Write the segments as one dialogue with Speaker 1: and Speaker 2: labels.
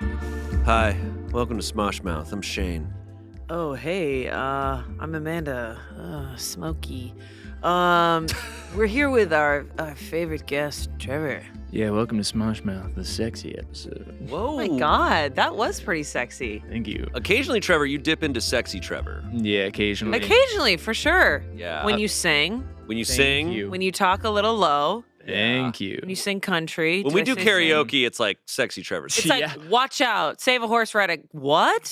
Speaker 1: Hi, welcome to Smosh Mouth. I'm Shayne.
Speaker 2: Oh, hey, I'm Amanda. Smokey. We're here with our favorite guest, Trevor.
Speaker 3: Yeah, welcome to Smosh Mouth, the sexy episode.
Speaker 1: Whoa.
Speaker 2: Oh my God, that was pretty sexy.
Speaker 3: Thank you.
Speaker 1: Occasionally, Trevor, you dip into sexy Trevor.
Speaker 3: Yeah, occasionally.
Speaker 2: Occasionally, for sure.
Speaker 1: Yeah.
Speaker 2: When you sing,
Speaker 1: When you
Speaker 3: Thank
Speaker 1: sing.
Speaker 3: you.
Speaker 2: when you talk a little low,
Speaker 3: Thank you.
Speaker 2: when you sing country.
Speaker 1: When we
Speaker 2: I
Speaker 1: do
Speaker 2: say sing?
Speaker 1: karaoke, it's like sexy Trevor.
Speaker 2: It's like,
Speaker 3: Yeah.
Speaker 2: watch out, save a horse riding. What?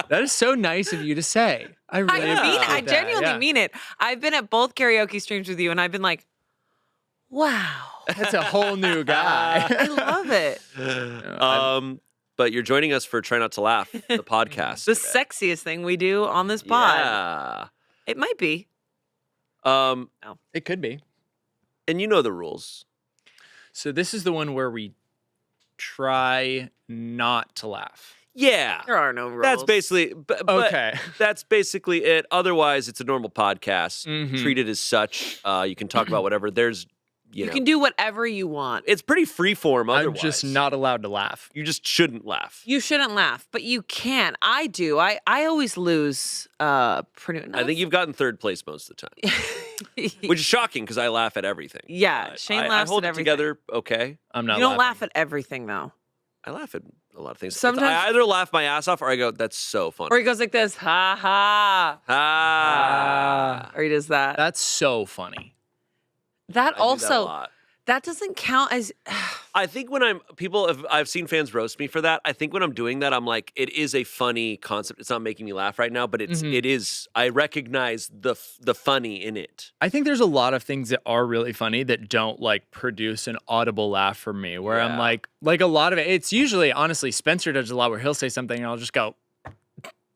Speaker 3: That is so nice of you to say. I really
Speaker 2: I
Speaker 3: appreciate that,
Speaker 2: genuinely
Speaker 3: yeah.
Speaker 2: mean it. I've been at both karaoke streams with you, and I've been like, wow.
Speaker 3: That's a whole new guy.
Speaker 2: I love it.
Speaker 1: But you're joining us for Try Not to Laugh, the podcast.
Speaker 2: The
Speaker 1: today.
Speaker 2: sexiest thing we do on this pod.
Speaker 1: Yeah.
Speaker 2: It might be.
Speaker 3: It could be.
Speaker 1: And you know the rules.
Speaker 3: So this is the one where we try not to laugh.
Speaker 1: Yeah.
Speaker 2: There are no rules.
Speaker 1: That's basically but
Speaker 3: Okay.
Speaker 1: That's basically it. Otherwise, it's a normal podcast.
Speaker 3: Mhm.
Speaker 1: Treat it as such. You can talk about whatever. There's, you
Speaker 2: You
Speaker 1: know,
Speaker 2: can do whatever you want.
Speaker 1: it's pretty freeform.
Speaker 3: I'm
Speaker 1: Otherwise,
Speaker 3: just not allowed to laugh.
Speaker 1: You just shouldn't laugh.
Speaker 2: You shouldn't laugh, but you can. I do. I always lose. Pretty.
Speaker 1: I think you've gotten third place most of the time, which is shocking because I laugh at everything.
Speaker 2: Yeah, Shayne
Speaker 1: I
Speaker 2: laughs
Speaker 1: hold
Speaker 2: at
Speaker 1: it
Speaker 2: everything.
Speaker 1: together. Okay,
Speaker 3: I'm not
Speaker 2: You don't
Speaker 3: laughing.
Speaker 2: laugh at everything though.
Speaker 1: I laugh at a lot of things.
Speaker 2: Sometimes-
Speaker 1: I either laugh my ass off or I go, "That's so funny."
Speaker 2: Or he goes like this, ha ha. Or he does that.
Speaker 3: That's so funny.
Speaker 2: That
Speaker 1: I do that a
Speaker 2: also
Speaker 1: lot.
Speaker 2: that doesn't count as.
Speaker 1: I think when I've seen fans roast me for that. I think when I'm doing that, I'm like, it is a funny concept. It's not making me laugh right now, but it is. I recognize the funny in it.
Speaker 3: I think there's a lot of things that are really funny that don't like produce an audible laugh for me. Where I'm
Speaker 1: Yeah.
Speaker 3: like a lot of it. It's usually honestly Spencer does a lot where he'll say something and I'll just go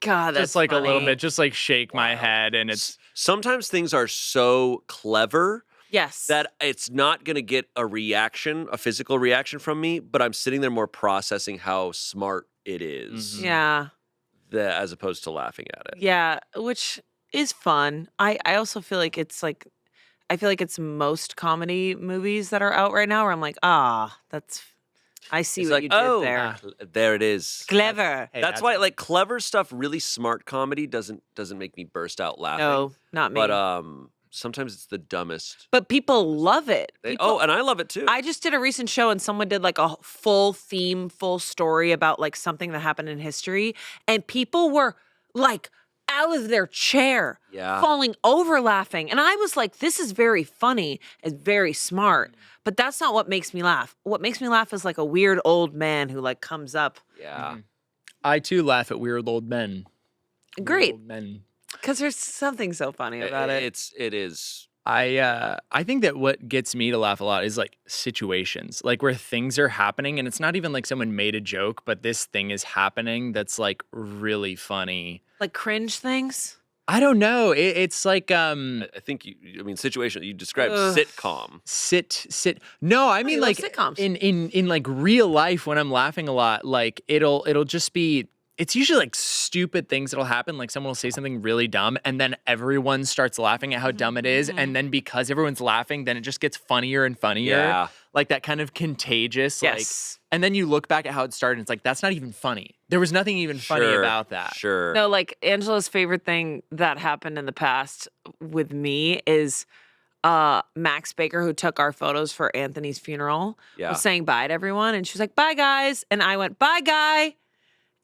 Speaker 2: God, that's
Speaker 3: just like a little
Speaker 2: funny.
Speaker 3: bit, just like shake my head, and it's
Speaker 1: Sometimes things are so clever
Speaker 2: Yes.
Speaker 1: that it's not going to get a reaction, a physical reaction from me, but I'm sitting there more processing how smart it is,
Speaker 2: Yeah.
Speaker 1: as opposed to laughing at it.
Speaker 2: Yeah, which is fun. I also feel like it's like I feel like it's most comedy movies that are out right now where I'm like, that's I see
Speaker 1: It's
Speaker 2: what
Speaker 1: like,
Speaker 2: you did
Speaker 1: oh,
Speaker 2: there.
Speaker 1: there it is.
Speaker 2: Clever.
Speaker 3: Hey,
Speaker 1: That's why, like, clever stuff, really smart comedy doesn't make me burst out laughing.
Speaker 2: No, not me.
Speaker 1: But sometimes it's the dumbest.
Speaker 2: But people love it. People-
Speaker 1: And I love it too.
Speaker 2: I just did a recent show and someone did like a full theme, full story about like something that happened in history. And people were like out of their chair,
Speaker 1: Yeah.
Speaker 2: falling over laughing. And I was like, this is very funny and very smart. But that's not what makes me laugh. What makes me laugh is like a weird old man who like comes up.
Speaker 1: Yeah.
Speaker 3: I too laugh at weird old men. Weird
Speaker 2: Great.
Speaker 3: old men.
Speaker 2: Because there's something so funny about it.
Speaker 1: It is.
Speaker 3: I think that what gets me to laugh a lot is like situations, like where things are happening and it's not even like someone made a joke, but this thing is happening that's like really funny.
Speaker 2: Like cringe things.
Speaker 3: I don't know. It's like
Speaker 1: I think situation you described sitcom.
Speaker 3: sit. No, I mean
Speaker 2: you love
Speaker 3: like
Speaker 2: sitcoms.
Speaker 3: in like real life when I'm laughing a lot, like it'll just be. It's usually like stupid things that'll happen. Like someone will say something really dumb and then everyone starts laughing at how dumb it is. And then because everyone's laughing, then it just gets funnier and funnier.
Speaker 1: Yeah.
Speaker 3: Like that kind of contagious.
Speaker 2: Yes.
Speaker 3: Like, and then you look back at how it started and it's like, that's not even funny. There was nothing even funny
Speaker 1: Sure,
Speaker 3: about that.
Speaker 1: Sure.
Speaker 2: No, like Angela's favorite thing that happened in the past with me is Max Baker, who took our photos for Anthony's funeral,
Speaker 1: Yeah.
Speaker 2: was saying bye to everyone. And she was like, bye, guys. And I went, bye, guy.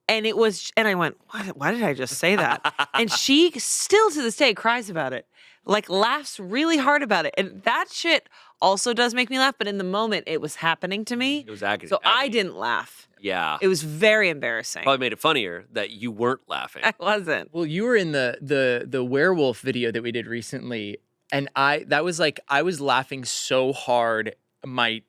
Speaker 2: And I went, why did I just say that? And she still to this day cries about it, like laughs really hard about it. And that shit also does make me laugh. But in the moment it was happening to me.
Speaker 1: It was agony.
Speaker 2: So I didn't laugh.
Speaker 1: Yeah.
Speaker 2: It was very embarrassing.
Speaker 1: Probably made it funnier that you weren't laughing.
Speaker 2: I wasn't.
Speaker 3: Well, you were in the werewolf video that we did recently. And I was laughing so hard. My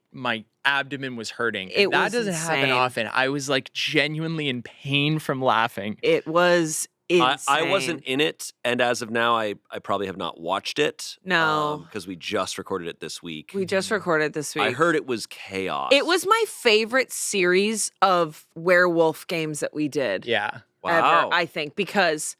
Speaker 3: abdomen was hurting.
Speaker 2: It
Speaker 3: that
Speaker 2: was
Speaker 3: doesn't happen
Speaker 2: insane.
Speaker 3: often. I was like genuinely in pain from laughing.
Speaker 2: It was insane.
Speaker 1: I wasn't in it, and as of now, I probably have not watched it.
Speaker 2: No.
Speaker 1: because we just recorded it this week.
Speaker 2: We just recorded this week.
Speaker 1: I heard it was chaos.
Speaker 2: It was my favorite series of werewolf games that we did.
Speaker 3: Yeah.
Speaker 1: Wow.
Speaker 2: Ever, I think, because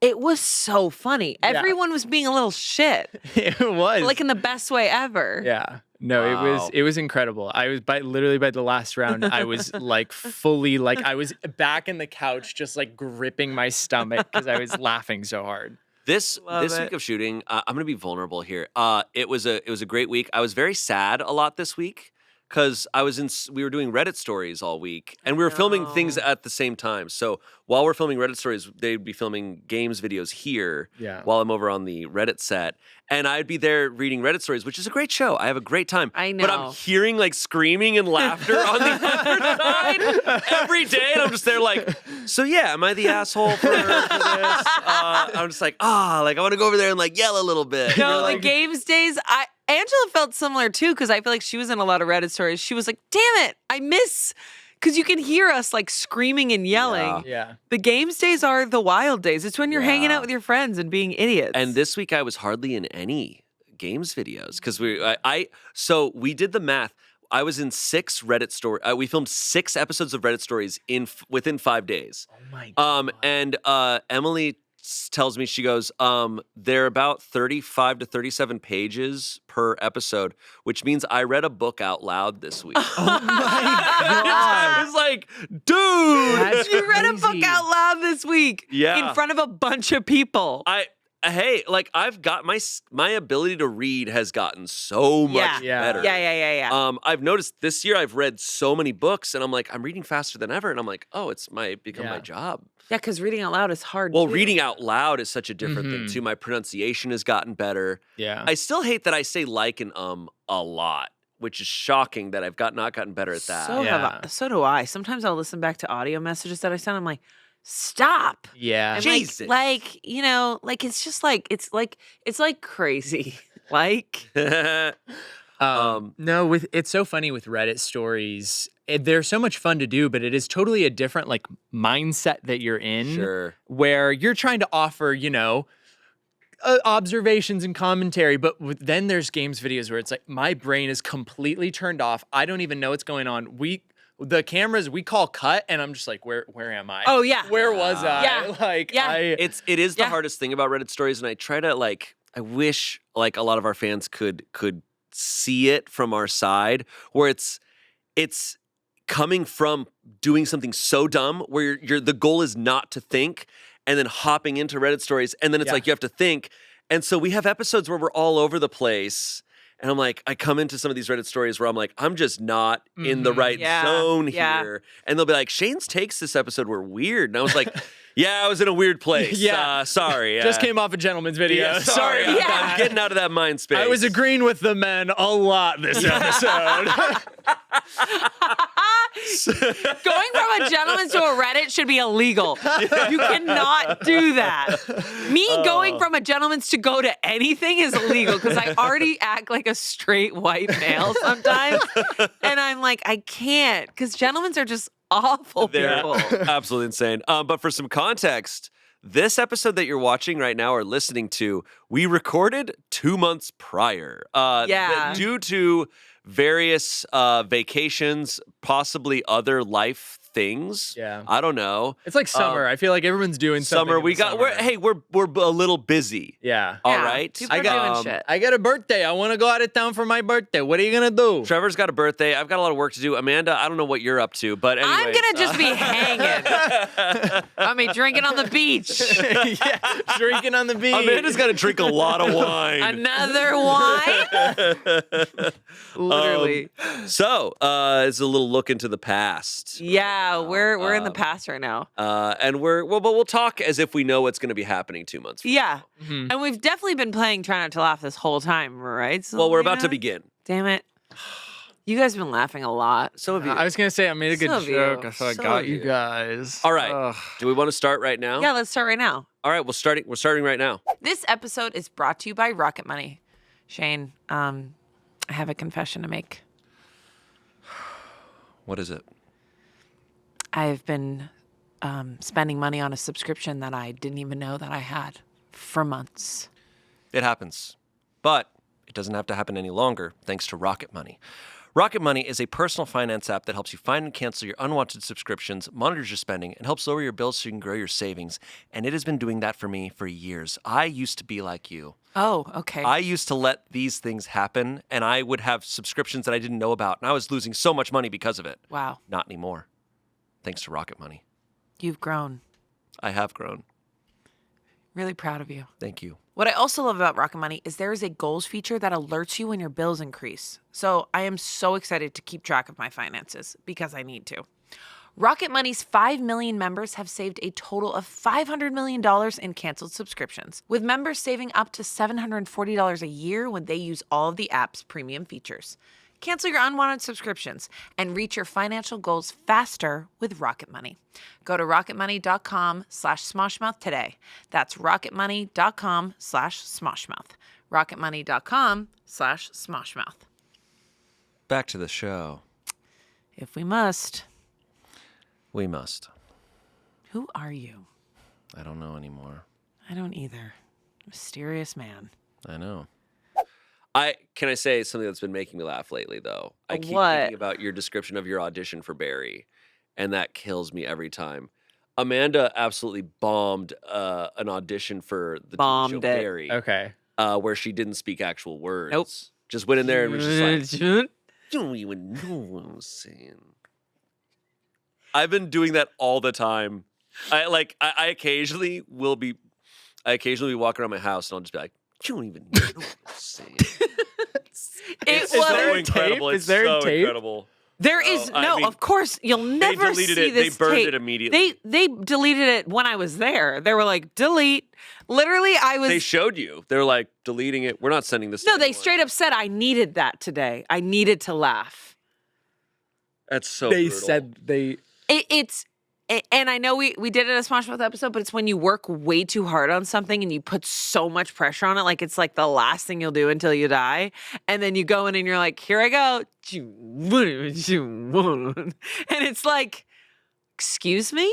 Speaker 2: it was so funny.
Speaker 3: Yeah.
Speaker 2: Everyone was being a little shit,
Speaker 3: It was.
Speaker 2: like in the best way ever.
Speaker 3: Yeah. No, it was incredible. I was literally by the last round, I was like fully like I was back in the couch, just like gripping my stomach because I was laughing so hard.
Speaker 1: This week of shooting, I'm gonna be vulnerable here. It was a great week. I was very sad a lot this week because we were doing Reddit stories all week, and we were filming things at the same time. So while we're filming Reddit stories, they'd be filming games videos here while I'm over on the Reddit set. And I'd be there reading Reddit stories, which is a great show. I have a great time. I know. But I'm hearing like screaming and laughter on the other side every day. And I'm just there like, so yeah, am I the asshole for this? I'm just like, I want to go over there and like yell a little bit.
Speaker 2: No,
Speaker 1: like,
Speaker 2: the games days, Angela felt similar too, because I feel like she was in a lot of Reddit stories. She was like, damn it, I miss... Because you can hear us like screaming and yelling.
Speaker 3: Yeah.
Speaker 2: The games days are the wild days. It's when you're hanging out with your friends and being idiots.
Speaker 1: And this week I was hardly in any games videos because so we did the math. I was in 6 Reddit stories. We filmed 6 episodes of Reddit stories within 5 days.
Speaker 3: Oh my God.
Speaker 1: And Emily tells me, she goes, they're about 35 to 37 pages per episode, which means I read a book out loud this week.
Speaker 3: Oh my God.
Speaker 1: I was like, dude.
Speaker 2: You read a book out loud this week in front of a bunch of people.
Speaker 1: I've got my ability to read has gotten so much better.
Speaker 2: Yeah.
Speaker 1: I've noticed this year I've read so many books, and I'm like, I'm reading faster than ever, and I'm like, oh, it's become my job.
Speaker 2: Yeah, because reading out loud is hard.
Speaker 1: Well,
Speaker 2: too.
Speaker 1: reading out loud is such a different thing too. My pronunciation has gotten better.
Speaker 3: Yeah.
Speaker 1: I still hate that I say like and a lot, which is shocking that I've not gotten better at that.
Speaker 2: So do I. Sometimes I'll listen back to audio messages that I send. I'm like, stop.
Speaker 3: Yeah.
Speaker 1: Jesus.
Speaker 2: Like it's just like it's like crazy. Like
Speaker 3: no, it's so funny with Reddit stories. They're so much fun to do, but it is totally a different like mindset that you're in.
Speaker 1: Sure.
Speaker 3: Where you're trying to offer, observations and commentary, but then there's games videos where it's like my brain is completely turned off. I don't even know what's going on. The cameras, we call cut, and I'm just like, where am I?
Speaker 2: Oh yeah.
Speaker 3: Where was I?
Speaker 1: It is the hardest thing about Reddit stories, and I try to I wish like a lot of our fans could see it from our side, where it's coming from doing something so dumb where the goal is not to think, and then hopping into Reddit stories, and then it's like you have to think. And so we have episodes where we're all over the place. And I'm like, I come into some of these Reddit stories where I'm like, I'm just not in the right zone here. And they'll be like, Shayne's takes this episode were weird. And I was like, yeah, I was in a weird place. Sorry.
Speaker 3: Just came off a gentleman's video.
Speaker 1: Yeah, sorry. I'm getting out of that mind space.
Speaker 3: I was agreeing with the men a lot this episode.
Speaker 2: Going from a gentleman's to a Reddit should be illegal. You cannot do that. Me going from a gentleman's to go to anything is illegal because I already act like a straight white male sometimes. And I'm like, I can't because gentlemen's are just awful people.
Speaker 1: Absolutely insane. But for some context, this episode that you're watching right now or listening to, we recorded 2 months prior. Due to various vacations, possibly other life things.
Speaker 3: Yeah.
Speaker 1: I don't know.
Speaker 3: It's like summer. I feel like everyone's doing something.
Speaker 1: We're a little busy.
Speaker 3: Yeah.
Speaker 1: All right.
Speaker 2: People are doing shit.
Speaker 3: I got a birthday. I want to go out of town for my birthday. What are you going to do?
Speaker 1: Trevor's got a birthday. I've got a lot of work to do. Amanda, I don't know what you're up to, but anyway.
Speaker 2: I'm going to just be hanging. I mean, drinking on the beach.
Speaker 3: Drinking on the beach.
Speaker 1: Amanda's got to drink a lot of wine.
Speaker 2: Another wine? Literally.
Speaker 1: So, it's a little look into the past.
Speaker 2: Yeah, we're in the past right now.
Speaker 1: And we'll talk as if we know what's going to be happening 2 months from now.
Speaker 2: Mm-hmm. And we've definitely been playing Try Not to Laugh this whole time, right?
Speaker 1: Well, we're about to begin.
Speaker 2: Damn it. You guys have been laughing a lot.
Speaker 1: Some of you.
Speaker 3: I was going to say I made a good joke.
Speaker 2: So
Speaker 3: I got you guys.
Speaker 1: All right. Do we want to start right now?
Speaker 2: Yeah, let's start right now.
Speaker 1: All right, we're starting right now.
Speaker 2: This episode is brought to you by Rocket Money. Shayne, I have a confession to make.
Speaker 1: What is it?
Speaker 2: I've been spending money on a subscription that I didn't even know that I had for months.
Speaker 1: It happens. But it doesn't have to happen any longer thanks to Rocket Money. Rocket Money is a personal finance app that helps you find and cancel your unwanted subscriptions, monitors your spending, and helps lower your bills so you can grow your savings. And it has been doing that for me for years. I used to be like you.
Speaker 2: Oh, okay.
Speaker 1: I used to let these things happen, and I would have subscriptions that I didn't know about, and I was losing so much money because of it.
Speaker 2: Wow.
Speaker 1: Not anymore. Thanks to Rocket Money.
Speaker 2: You've grown.
Speaker 1: I have grown.
Speaker 2: Really proud of you.
Speaker 1: Thank you.
Speaker 2: What I also love about Rocket Money is there is a goals feature that alerts you when your bills increase. So I am so excited to keep track of my finances because I need to. Rocket Money's 5 million members have saved a total of $500 million in canceled subscriptions, with members saving up to $740 a year when they use all of the app's premium features. Cancel your unwanted subscriptions and reach your financial goals faster with Rocket Money. Go to rocketmoney.com/smoshmouth today. That's rocketmoney.com/smoshmouth. rocketmoney.com/smoshmouth.
Speaker 1: Back to the show.
Speaker 2: If we must.
Speaker 1: We must.
Speaker 2: Who are you?
Speaker 1: I don't know anymore.
Speaker 2: I don't either. Mysterious man.
Speaker 1: I know. Can I say something that's been making me laugh lately, though? I keep
Speaker 2: What?
Speaker 1: thinking about your description of your audition for Barry, and that kills me every time. Amanda absolutely bombed an audition for the TV show
Speaker 2: Bombed it.
Speaker 1: Barry,
Speaker 3: Okay.
Speaker 1: where she didn't speak actual words.
Speaker 2: Nope.
Speaker 1: Just went in there and was just like, you don't even know what I'm saying. I've been doing that all the time. I occasionally will be walking around my house and I'll just be like, you don't even know what I'm saying. It's
Speaker 2: was
Speaker 1: so incredible.
Speaker 3: tape?
Speaker 1: It's
Speaker 3: Is there
Speaker 1: so
Speaker 3: tape?
Speaker 1: incredible.
Speaker 2: There is of course you'll never
Speaker 1: deleted
Speaker 2: see
Speaker 1: it.
Speaker 2: this
Speaker 1: They burned
Speaker 2: tape.
Speaker 1: it immediately.
Speaker 2: They deleted it when I was there. They were like, delete. Literally, I was.
Speaker 1: They showed you. They're like deleting it. We're not sending this. to
Speaker 2: No, they
Speaker 1: anyone.
Speaker 2: straight up said I needed that today. I needed to laugh.
Speaker 1: That's so.
Speaker 3: They
Speaker 1: brutal.
Speaker 3: said they.
Speaker 2: And I know we did it in a Smosh Mouth episode, but it's when you work way too hard on something and you put so much pressure on it, like it's like the last thing you'll do until you die. And then you go in and you're like, here I go. And it's like, excuse me?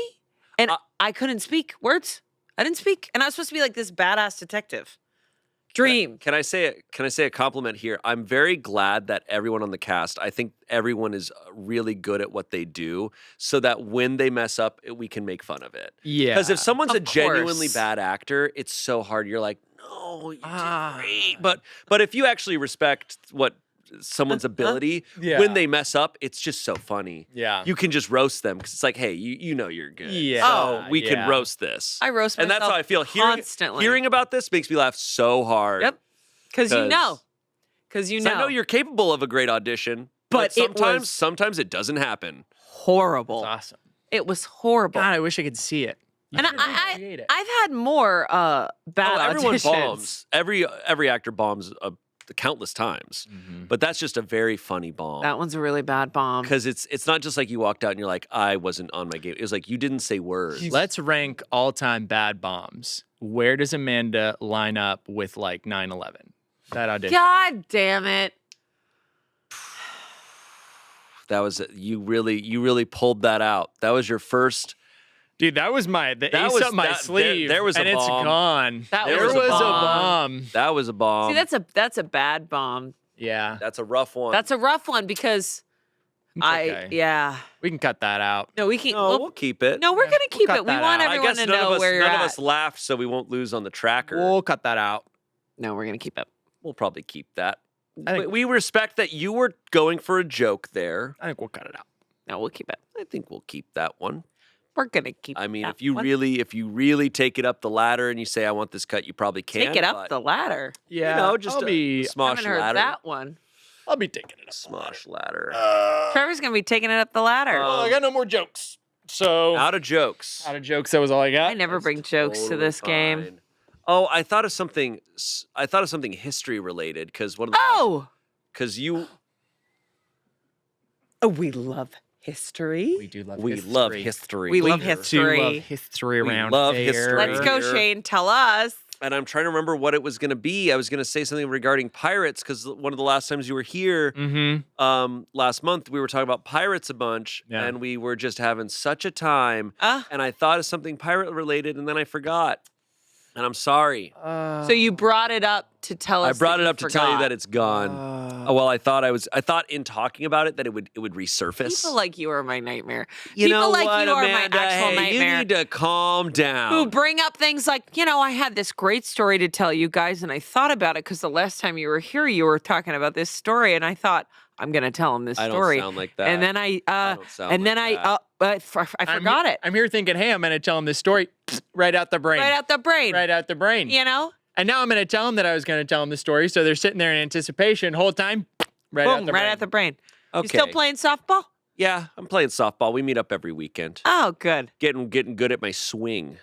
Speaker 2: And I couldn't speak words. I didn't speak. And I was supposed to be like this badass detective. Dream.
Speaker 1: Can I say a compliment here? I'm very glad that everyone on the cast, I think everyone is really good at what they do so that when they mess up, we can make fun of it.
Speaker 3: Yeah.
Speaker 1: Because if someone's
Speaker 2: Of
Speaker 1: a genuinely
Speaker 2: course.
Speaker 1: bad actor, it's so hard. You're like, no, you did great. But if you actually respect what someone's ability,
Speaker 3: Yeah.
Speaker 1: when they mess up, it's just so funny.
Speaker 3: Yeah.
Speaker 1: You can just roast them because it's like, hey, you know you're good.
Speaker 3: Yeah.
Speaker 1: So we can
Speaker 3: Yeah.
Speaker 1: roast this.
Speaker 2: I roast
Speaker 1: And that's
Speaker 2: myself
Speaker 1: how I feel.
Speaker 2: constantly.
Speaker 1: Hearing about this makes me laugh so hard.
Speaker 2: Yep. Because you
Speaker 1: 'Cause-
Speaker 2: know. Because you
Speaker 1: 'Cause
Speaker 2: know.
Speaker 1: I know you're capable of a great audition,
Speaker 2: But it
Speaker 1: sometimes
Speaker 2: was-
Speaker 1: sometimes it doesn't happen.
Speaker 2: horrible.
Speaker 3: That's awesome.
Speaker 2: It was horrible.
Speaker 3: God, I wish I could see it. You
Speaker 2: And
Speaker 3: should recreate it.
Speaker 2: I've had more bad
Speaker 1: Everyone
Speaker 2: auditions.
Speaker 1: bombs. Every actor bombs countless times, but that's just a very funny bomb.
Speaker 2: That one's a really bad bomb.
Speaker 1: Because it's not just like you walked out and you're like, I wasn't on my game. It was like you didn't say words.
Speaker 3: Let's rank all-time bad bombs. Where does Amanda line up with like 9/11? That audition.
Speaker 2: God damn it.
Speaker 1: That was you really pulled that out. That was your first.
Speaker 3: Dude, that was the ace
Speaker 1: was-
Speaker 3: up my
Speaker 1: that-
Speaker 3: sleeve.
Speaker 1: there was a
Speaker 3: and it's
Speaker 1: bomb.
Speaker 3: gone.
Speaker 2: That
Speaker 3: there
Speaker 1: was
Speaker 3: was
Speaker 1: a
Speaker 3: a
Speaker 2: bomb.
Speaker 3: bomb.
Speaker 1: That was a bomb.
Speaker 2: See, that's a bad bomb.
Speaker 3: Yeah.
Speaker 1: That's a rough one.
Speaker 2: That's a rough one because
Speaker 3: It's okay.
Speaker 2: yeah.
Speaker 3: We can cut that out.
Speaker 2: No, we can't.
Speaker 1: no, we'll keep it.
Speaker 2: no, we're gonna keep
Speaker 3: cut
Speaker 2: it. We
Speaker 3: that
Speaker 2: want
Speaker 3: out.
Speaker 1: I
Speaker 2: everyone
Speaker 1: guess
Speaker 2: to
Speaker 1: none
Speaker 2: know
Speaker 1: of us
Speaker 2: where you're
Speaker 1: none
Speaker 2: at.
Speaker 1: of us laughed, so we won't lose on the tracker.
Speaker 3: We'll cut that out.
Speaker 2: No, we're gonna keep it.
Speaker 1: We'll probably keep that.
Speaker 3: I think-
Speaker 1: But we respect that you were going for a joke there.
Speaker 3: I think we'll cut it out.
Speaker 2: No, we'll keep it.
Speaker 1: I think we'll keep that one.
Speaker 2: We're gonna keep.
Speaker 1: I mean,
Speaker 2: that
Speaker 1: if you
Speaker 2: one.
Speaker 1: really take it up the ladder and you say I want this cut, you probably can.
Speaker 2: take it up
Speaker 1: but,
Speaker 2: the ladder,
Speaker 3: Yeah.
Speaker 1: know, just
Speaker 3: I'll be
Speaker 1: Smosh
Speaker 2: haven't heard
Speaker 1: ladder.
Speaker 2: that one.
Speaker 3: I'll be taking it up.
Speaker 1: Smosh ladder.
Speaker 2: Trevor's gonna be taking it up the ladder.
Speaker 3: Well, I got no more jokes. So
Speaker 1: Out of jokes.
Speaker 3: out of jokes, that was all I got.
Speaker 2: I never bring jokes to
Speaker 1: Totally
Speaker 2: this game.
Speaker 1: fine. Oh, I thought of something. History related because one of the
Speaker 2: Oh,
Speaker 1: because you
Speaker 2: we love history.
Speaker 3: We do love
Speaker 1: we
Speaker 3: history.
Speaker 1: love history.
Speaker 2: We love
Speaker 3: do
Speaker 2: history.
Speaker 3: love history
Speaker 1: We
Speaker 3: around
Speaker 1: love
Speaker 3: here.
Speaker 1: history.
Speaker 2: Let's go,
Speaker 1: Here.
Speaker 2: Shayne. Tell us.
Speaker 1: And I'm trying to remember what it was going to be. I was going to say something regarding pirates because one of the last times you were here
Speaker 3: Mm-hmm.
Speaker 1: last month, we were talking about pirates a bunch,
Speaker 3: Yeah.
Speaker 1: and we were just having such a time.
Speaker 2: Ah.
Speaker 1: And I thought of something pirate related, and then I forgot. And I'm sorry.
Speaker 2: So you brought it up to tell us.
Speaker 1: I brought
Speaker 2: that
Speaker 1: it
Speaker 2: you
Speaker 1: up to tell you
Speaker 2: forgot.
Speaker 1: that it's gone. Well, I thought in talking about it that it would resurface.
Speaker 2: People like you are my nightmare.
Speaker 1: You
Speaker 2: People
Speaker 1: know
Speaker 2: like
Speaker 1: what,
Speaker 2: you are
Speaker 1: Amanda?
Speaker 2: my actual
Speaker 1: Hey,
Speaker 2: nightmare.
Speaker 1: You need to calm down.
Speaker 2: Who bring up things like, I had this great story to tell you guys, and I thought about it because the last time you were here, you were talking about this story, and I thought, I'm going to tell him this story.
Speaker 1: I don't sound like that.
Speaker 2: And then I forgot it.
Speaker 3: I'm here thinking, hey, I'm going to tell him this story right out the brain.
Speaker 2: Right out the brain.
Speaker 3: Right out the brain. And now I'm going to tell him that I was going to tell him the story. So they're sitting there in anticipation, whole time, right out the brain.
Speaker 2: Right out the brain.
Speaker 1: Okay.
Speaker 2: You still playing softball?
Speaker 1: Yeah, I'm playing softball. We meet up every weekend.
Speaker 2: Oh, good.
Speaker 1: Getting good at my swing.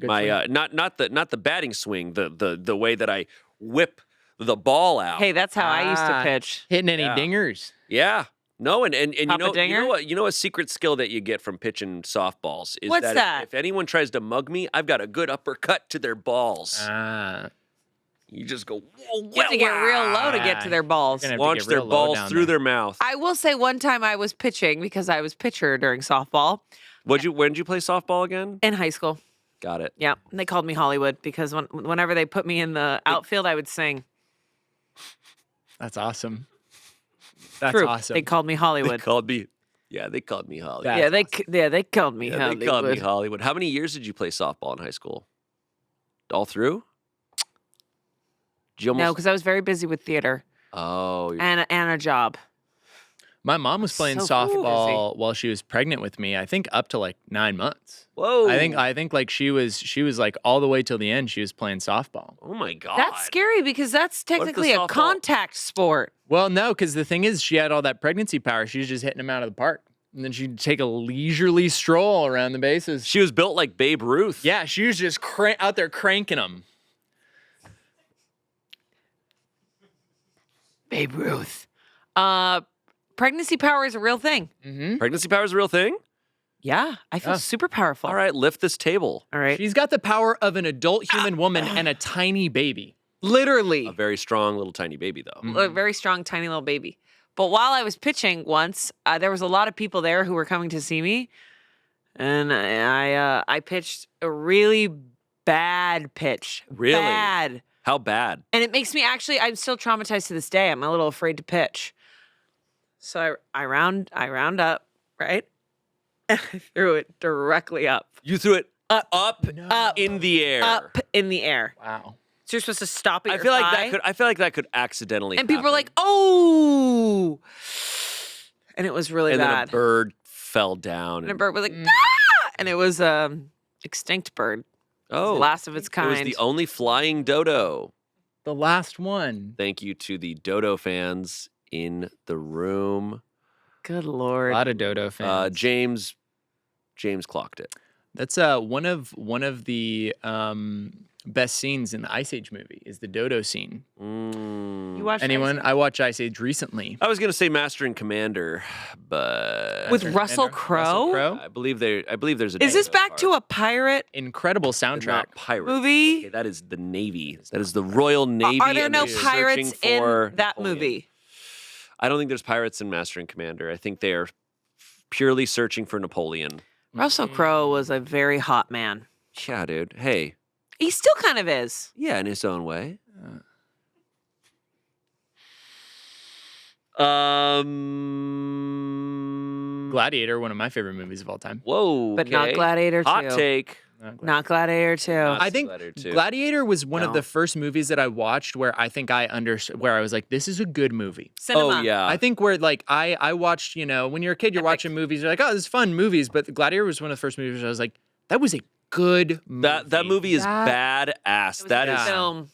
Speaker 1: My not the batting swing, the way that I whip the ball out.
Speaker 2: Hey, that's how I used to pitch.
Speaker 3: Hitting any dingers.
Speaker 1: Yeah. No, and
Speaker 2: Pop a dinger?
Speaker 1: you know a secret skill that you get from pitching softballs is
Speaker 2: What's that?
Speaker 1: If anyone tries to mug me, I've got a good uppercut to their balls. You just go, whoa,
Speaker 2: You have to get real low to get to their balls.
Speaker 1: Launch their balls through their mouth.
Speaker 2: I will say one time I was pitching because I was pitcher during softball
Speaker 1: When did you play softball again?
Speaker 2: in high school.
Speaker 1: Got it.
Speaker 2: Yeah, and they called me Hollywood because whenever they put me in the outfield, I would sing.
Speaker 3: That's awesome. That's
Speaker 2: True.
Speaker 3: awesome.
Speaker 2: They called me
Speaker 1: They
Speaker 2: Hollywood.
Speaker 1: called me. Yeah, they called me Hollywood.
Speaker 3: That's
Speaker 2: They called me
Speaker 1: Yeah,
Speaker 2: Hollywood.
Speaker 1: they called me Hollywood. How many years did you play softball in high school? All through? Did you almost...
Speaker 2: No, because I was very busy with theater
Speaker 1: Oh,
Speaker 2: and a job.
Speaker 3: My mom was playing
Speaker 2: So
Speaker 3: softball while she was pregnant with me. I think up to like 9 months.
Speaker 1: whoa!
Speaker 3: I think like she was like all the way till the end. She was playing softball.
Speaker 1: Oh my god,
Speaker 2: That's scary because that's
Speaker 1: if the
Speaker 2: technically a
Speaker 1: softball-
Speaker 2: contact sport.
Speaker 3: Well, no, because the thing is, she had all that pregnancy power. She was just hitting them out of the park, and then she'd take a leisurely stroll around the bases.
Speaker 1: She was built like Babe Ruth.
Speaker 3: Yeah, she was just out there cranking them.
Speaker 2: Babe Ruth. Pregnancy power is a real thing.
Speaker 3: Mm-hmm.
Speaker 1: Pregnancy power is a real thing.
Speaker 2: Yeah, I feel super powerful.
Speaker 1: All right, lift this table.
Speaker 2: All right.
Speaker 3: She's got the power of an adult human woman and a tiny baby.
Speaker 2: Literally.
Speaker 1: A very strong little tiny baby, though.
Speaker 2: A very strong, tiny little baby. But while I was pitching once, there was a lot of people there who were coming to see me. And I pitched a really bad pitch.
Speaker 1: Really?
Speaker 2: Bad.
Speaker 1: How bad?
Speaker 2: And it makes me I'm still traumatized to this day. I'm a little afraid to pitch. So I round up, right? And I threw it directly up.
Speaker 1: You threw it up
Speaker 2: Up.
Speaker 1: in the air.
Speaker 2: Up in the air.
Speaker 3: Wow.
Speaker 2: So you're supposed to stop at
Speaker 1: I
Speaker 2: your
Speaker 1: feel like
Speaker 2: thigh.
Speaker 1: I feel like that could accidentally.
Speaker 2: And people were like,
Speaker 1: happen.
Speaker 2: "Oh!" And it was really
Speaker 1: and
Speaker 2: bad.
Speaker 1: then a bird fell down.
Speaker 2: And a bird was like, "Ah!" And it was extinct bird.
Speaker 1: Oh,
Speaker 2: The last of its
Speaker 1: it
Speaker 2: kind.
Speaker 1: was the only flying dodo.
Speaker 3: The last one.
Speaker 1: Thank you to the dodo fans in the room.
Speaker 2: Good
Speaker 3: A
Speaker 2: Lord.
Speaker 3: lot of dodo fans.
Speaker 1: James clocked it.
Speaker 3: That's one of the best scenes in the Ice Age movie is the dodo scene.
Speaker 2: You watched
Speaker 3: Anyone?
Speaker 2: Ice
Speaker 3: I watched Ice Age recently.
Speaker 1: I was gonna say Master and Commander, but
Speaker 2: With Russell Crowe?
Speaker 1: I believe there's a.
Speaker 2: Is this
Speaker 1: dodo
Speaker 2: back
Speaker 1: part.
Speaker 2: to a pirate
Speaker 3: Incredible
Speaker 1: They're
Speaker 3: soundtrack.
Speaker 1: not pirates?
Speaker 2: movie?
Speaker 1: Okay, that is the Navy. That is the Royal Navy.
Speaker 2: Are there
Speaker 1: and
Speaker 2: no
Speaker 1: they're
Speaker 2: pirates
Speaker 1: searching for
Speaker 2: in that
Speaker 1: Napoleon.
Speaker 2: movie?
Speaker 1: I don't think there's pirates in Master and Commander. I think they are purely searching for Napoleon.
Speaker 2: Russell Crowe was a very hot man.
Speaker 1: Yeah, dude. Hey,
Speaker 2: He still kind of is.
Speaker 1: yeah, in his own way.
Speaker 3: Gladiator, one of my favorite movies of all time.
Speaker 1: Whoa.
Speaker 2: But not
Speaker 1: okay.
Speaker 2: Gladiator 2.
Speaker 1: Hot take.
Speaker 2: Not Gladiator 2.
Speaker 3: I think
Speaker 1: Gladiator 2.
Speaker 3: Gladiator was one of
Speaker 2: No.
Speaker 3: the first movies that I watched where I think I understood, where I was like, this is a good movie.
Speaker 2: Cinema.
Speaker 1: Oh yeah.
Speaker 3: I think where like I watched, when you're a kid, you're
Speaker 2: Epic.
Speaker 3: watching movies, you're like, oh, this is fun movies. But Gladiator was one of the first movies where I was like, that was a good movie.
Speaker 1: That movie is
Speaker 2: That-
Speaker 1: badass.
Speaker 2: It was
Speaker 1: That
Speaker 2: a
Speaker 1: is
Speaker 2: good film.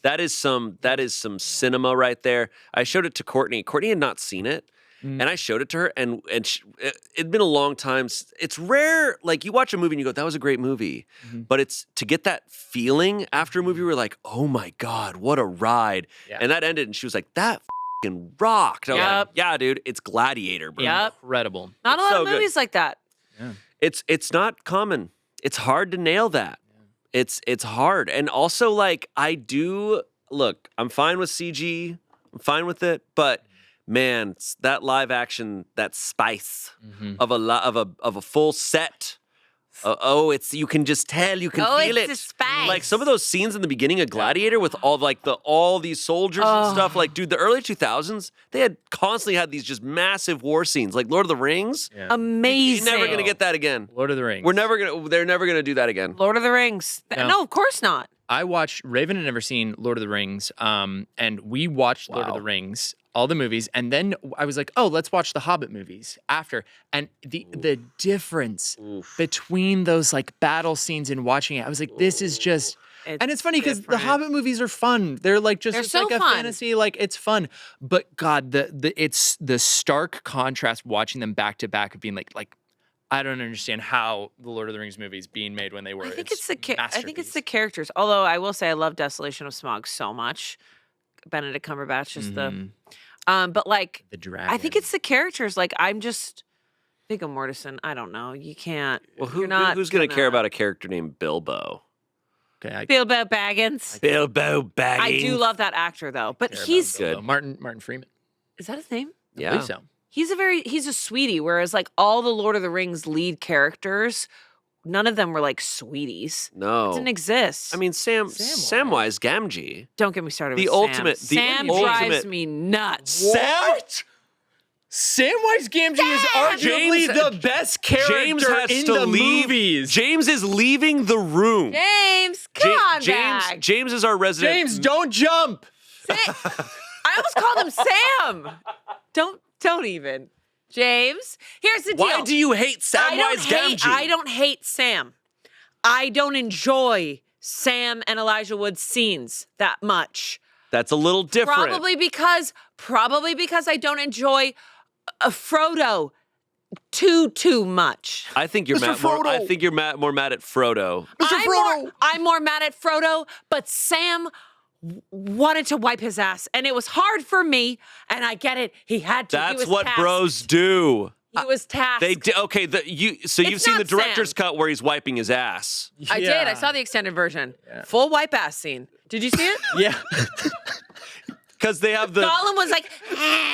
Speaker 1: that is some cinema right there. I showed it to Courtney. Courtney had not seen it. And I showed it to her, and it'd been a long time. It's rare, like you watch a movie and you go, "That was a great movie," but it's to get that feeling after a movie. We're like, "Oh my god, what a ride!"
Speaker 3: Yeah.
Speaker 1: And that ended, and she was like, "That fucking rocked." I was like,
Speaker 2: Yep.
Speaker 1: yeah, dude, it's Gladiator, bro.
Speaker 2: Yep.
Speaker 3: Incredible.
Speaker 2: Not a lot
Speaker 1: so
Speaker 2: of
Speaker 1: good.
Speaker 2: movies like that.
Speaker 1: It's not common. It's hard to nail that. It's hard, and also like I do look. I'm fine with CG. I'm fine with it, but. Man, that live action, that spice of a full set It's you can just tell, you can feel
Speaker 2: it's
Speaker 1: it.
Speaker 2: a spice.
Speaker 1: Like some of those scenes in the beginning of Gladiator with all these soldiers and stuff. Like, dude, the early 2000s, they had constantly had these just massive war scenes. Like Lord of the Rings,
Speaker 2: amazing.
Speaker 1: you're never gonna get that again.
Speaker 3: Lord of the Rings.
Speaker 1: They're never gonna do that again.
Speaker 2: Lord of the Rings. No, of course not.
Speaker 3: I watched, Raven had never seen Lord of the Rings, and we watched Lord of the Rings, all the movies, and then I was like, oh, let's watch the Hobbit movies after. And the difference between those like battle scenes and watching it, I was like, this is just... and it's funny because the Hobbit movies are fun. They're like just it's
Speaker 2: so
Speaker 3: like a
Speaker 2: fun.
Speaker 3: fantasy, like it's fun. But God, it's the stark contrast watching them back to back of being like I don't understand how the Lord of the Rings movies being made when they were.
Speaker 2: I think it's the characters. Although I will say I love Desolation of Smaug so much. Benedict Cumberbatch is but like
Speaker 3: the dragon.
Speaker 2: I think it's the characters. Like I'm just Viggo Mortensen. I don't know. You can't.
Speaker 1: Well, who's gonna care about a character named Bilbo?
Speaker 3: Okay,
Speaker 2: Bilbo Baggins.
Speaker 1: Bilbo Baggins.
Speaker 2: I do love that actor though, but he's
Speaker 1: good.
Speaker 3: Martin Freeman.
Speaker 2: Is that his name?
Speaker 3: I believe so.
Speaker 2: He's a sweetie, whereas like all the Lord of the Rings lead characters, none of them were like sweeties.
Speaker 1: No.
Speaker 2: It didn't exist.
Speaker 1: I mean, Samwise Gamgee.
Speaker 2: Don't get me started with
Speaker 1: Sam.
Speaker 2: Sam drives me nuts.
Speaker 1: What?
Speaker 3: Samwise Gamgee is arguably the best character in the movies.
Speaker 1: James is leaving the room.
Speaker 2: James, come on back.
Speaker 1: James is our resident.
Speaker 3: James, don't jump.
Speaker 2: I almost called him Sam. Don't even. James, here's the deal.
Speaker 1: Why do you hate Samwise Gamgee?
Speaker 2: I don't hate Sam. I don't enjoy Sam and Elijah Wood's scenes that much.
Speaker 1: That's a little different.
Speaker 2: Probably because I don't enjoy Frodo too much.
Speaker 1: I think you're more mad at Frodo.
Speaker 2: I'm more mad at Frodo, but Sam wanted to wipe his ass, and it was hard for me, and I get it. He had to.
Speaker 1: That's what bros do.
Speaker 2: He was tasked.
Speaker 1: They did. Okay, you've seen the director's cut where he's wiping his ass.
Speaker 2: I did. I saw the extended version. Yeah. Full wipe ass scene. Did you see it?
Speaker 3: Yeah.
Speaker 1: Because they have the
Speaker 2: Gollum was like,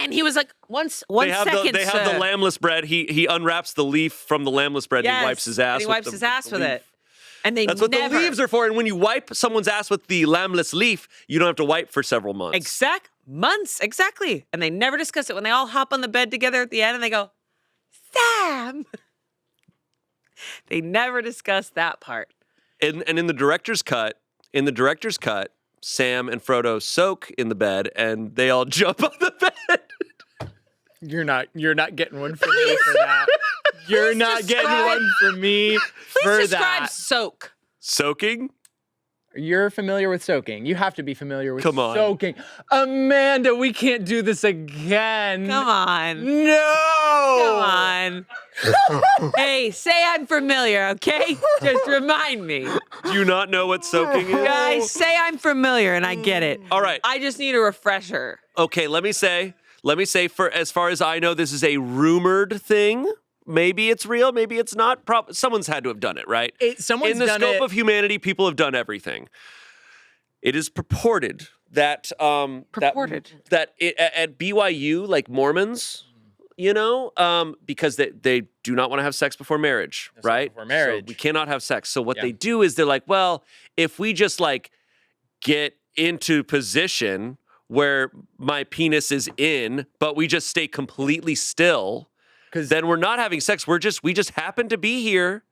Speaker 2: and he was like, one second.
Speaker 1: They have the lambless bread. He unwraps the leaf from the lambless bread and he wipes his ass.
Speaker 2: And he wipes his ass with it. And that's
Speaker 1: what the leaves are for. And when you wipe someone's ass with the lambless leaf, you don't have to wipe for several months.
Speaker 2: Months, exactly. And they never discuss it. When they all hop on the bed together at the end and they go, Sam. They never discuss that part.
Speaker 1: And in the director's cut, Sam and Frodo soak in the bed and they all jump on the bed.
Speaker 3: You're not getting one for me for that. You're not getting one for me for that.
Speaker 2: Please describe soak.
Speaker 1: Soaking?
Speaker 3: You're familiar with soaking. You have to be familiar with soaking.
Speaker 2: Amanda,
Speaker 3: we can't do this again.
Speaker 2: Come on.
Speaker 3: No.
Speaker 2: Come on. Hey, say I'm familiar, okay? Just remind me.
Speaker 1: Do you not know what soaking is?
Speaker 2: Guys, say I'm familiar and I get it.
Speaker 1: All right.
Speaker 2: I just need a refresher.
Speaker 1: Okay, let me say, for as far as I know, this is a rumored thing. Maybe it's real, maybe it's not. Someone's had to have done it, right?
Speaker 3: Someone's done it.
Speaker 1: In the scope of humanity, people have done everything. It is purported that that at BYU, like Mormons, because they do not want to have sex before marriage, right?
Speaker 3: Before marriage,
Speaker 1: so we cannot have sex. So what they do is they're like, well, if we just like get into position where my penis is in, but we just stay completely still. Because then we're not having sex. We just happen to be here.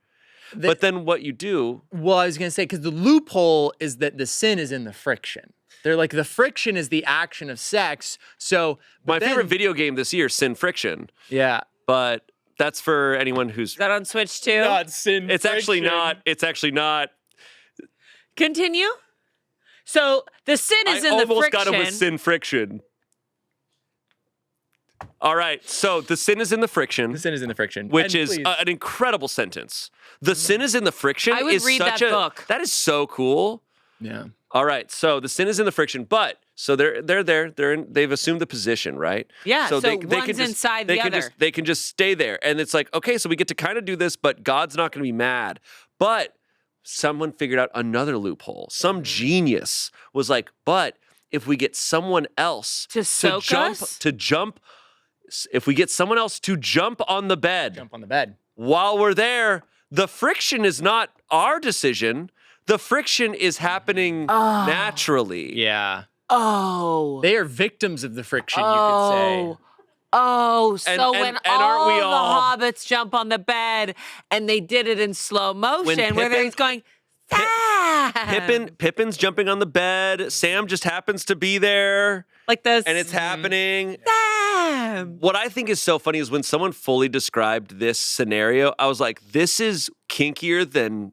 Speaker 1: But then what you do?
Speaker 3: Well, I was gonna say because the loophole is that the sin is in the friction. They're like the friction is the action of sex. So
Speaker 1: my favorite video game this year, Sin Friction.
Speaker 3: Yeah,
Speaker 1: but that's for anyone who's
Speaker 2: is that on Switch too?
Speaker 3: Not Sin.
Speaker 1: It's actually not. It's actually not.
Speaker 2: Continue. So the sin is in the friction. I almost got him with
Speaker 1: Sin Friction. All right, so the sin is in the friction.
Speaker 3: The sin is in the friction.
Speaker 1: Which is an incredible sentence. The sin is in the friction.
Speaker 2: I would read that book.
Speaker 1: That is so cool.
Speaker 3: Yeah.
Speaker 1: All right, so the sin is in the friction, but so they're there. They've assumed the position, right?
Speaker 2: Yeah. So one's inside the other.
Speaker 1: They can just stay there, and it's like, okay, so we get to kind of do this, but God's not going to be mad. But someone figured out another loophole. Some genius was like, but if we get someone else
Speaker 2: to
Speaker 1: jump. If we get someone else to jump on the bed
Speaker 3: while
Speaker 1: we're there, the friction is not our decision. The friction is happening naturally.
Speaker 3: Yeah.
Speaker 2: Oh.
Speaker 3: They are victims of the friction, you could say.
Speaker 2: Oh, so
Speaker 1: And-
Speaker 2: when
Speaker 1: and aren't we
Speaker 2: all
Speaker 1: all-
Speaker 2: the hobbits jump on the bed and they did it in slow motion where
Speaker 1: Pippin-
Speaker 2: he's going, Sam!
Speaker 1: Pippin's jumping on the bed. Sam just happens to be there,
Speaker 2: Like this.
Speaker 1: and it's happening.
Speaker 2: Sam!
Speaker 1: What I think is so funny is when someone fully described this scenario, I was like, this is kinkier than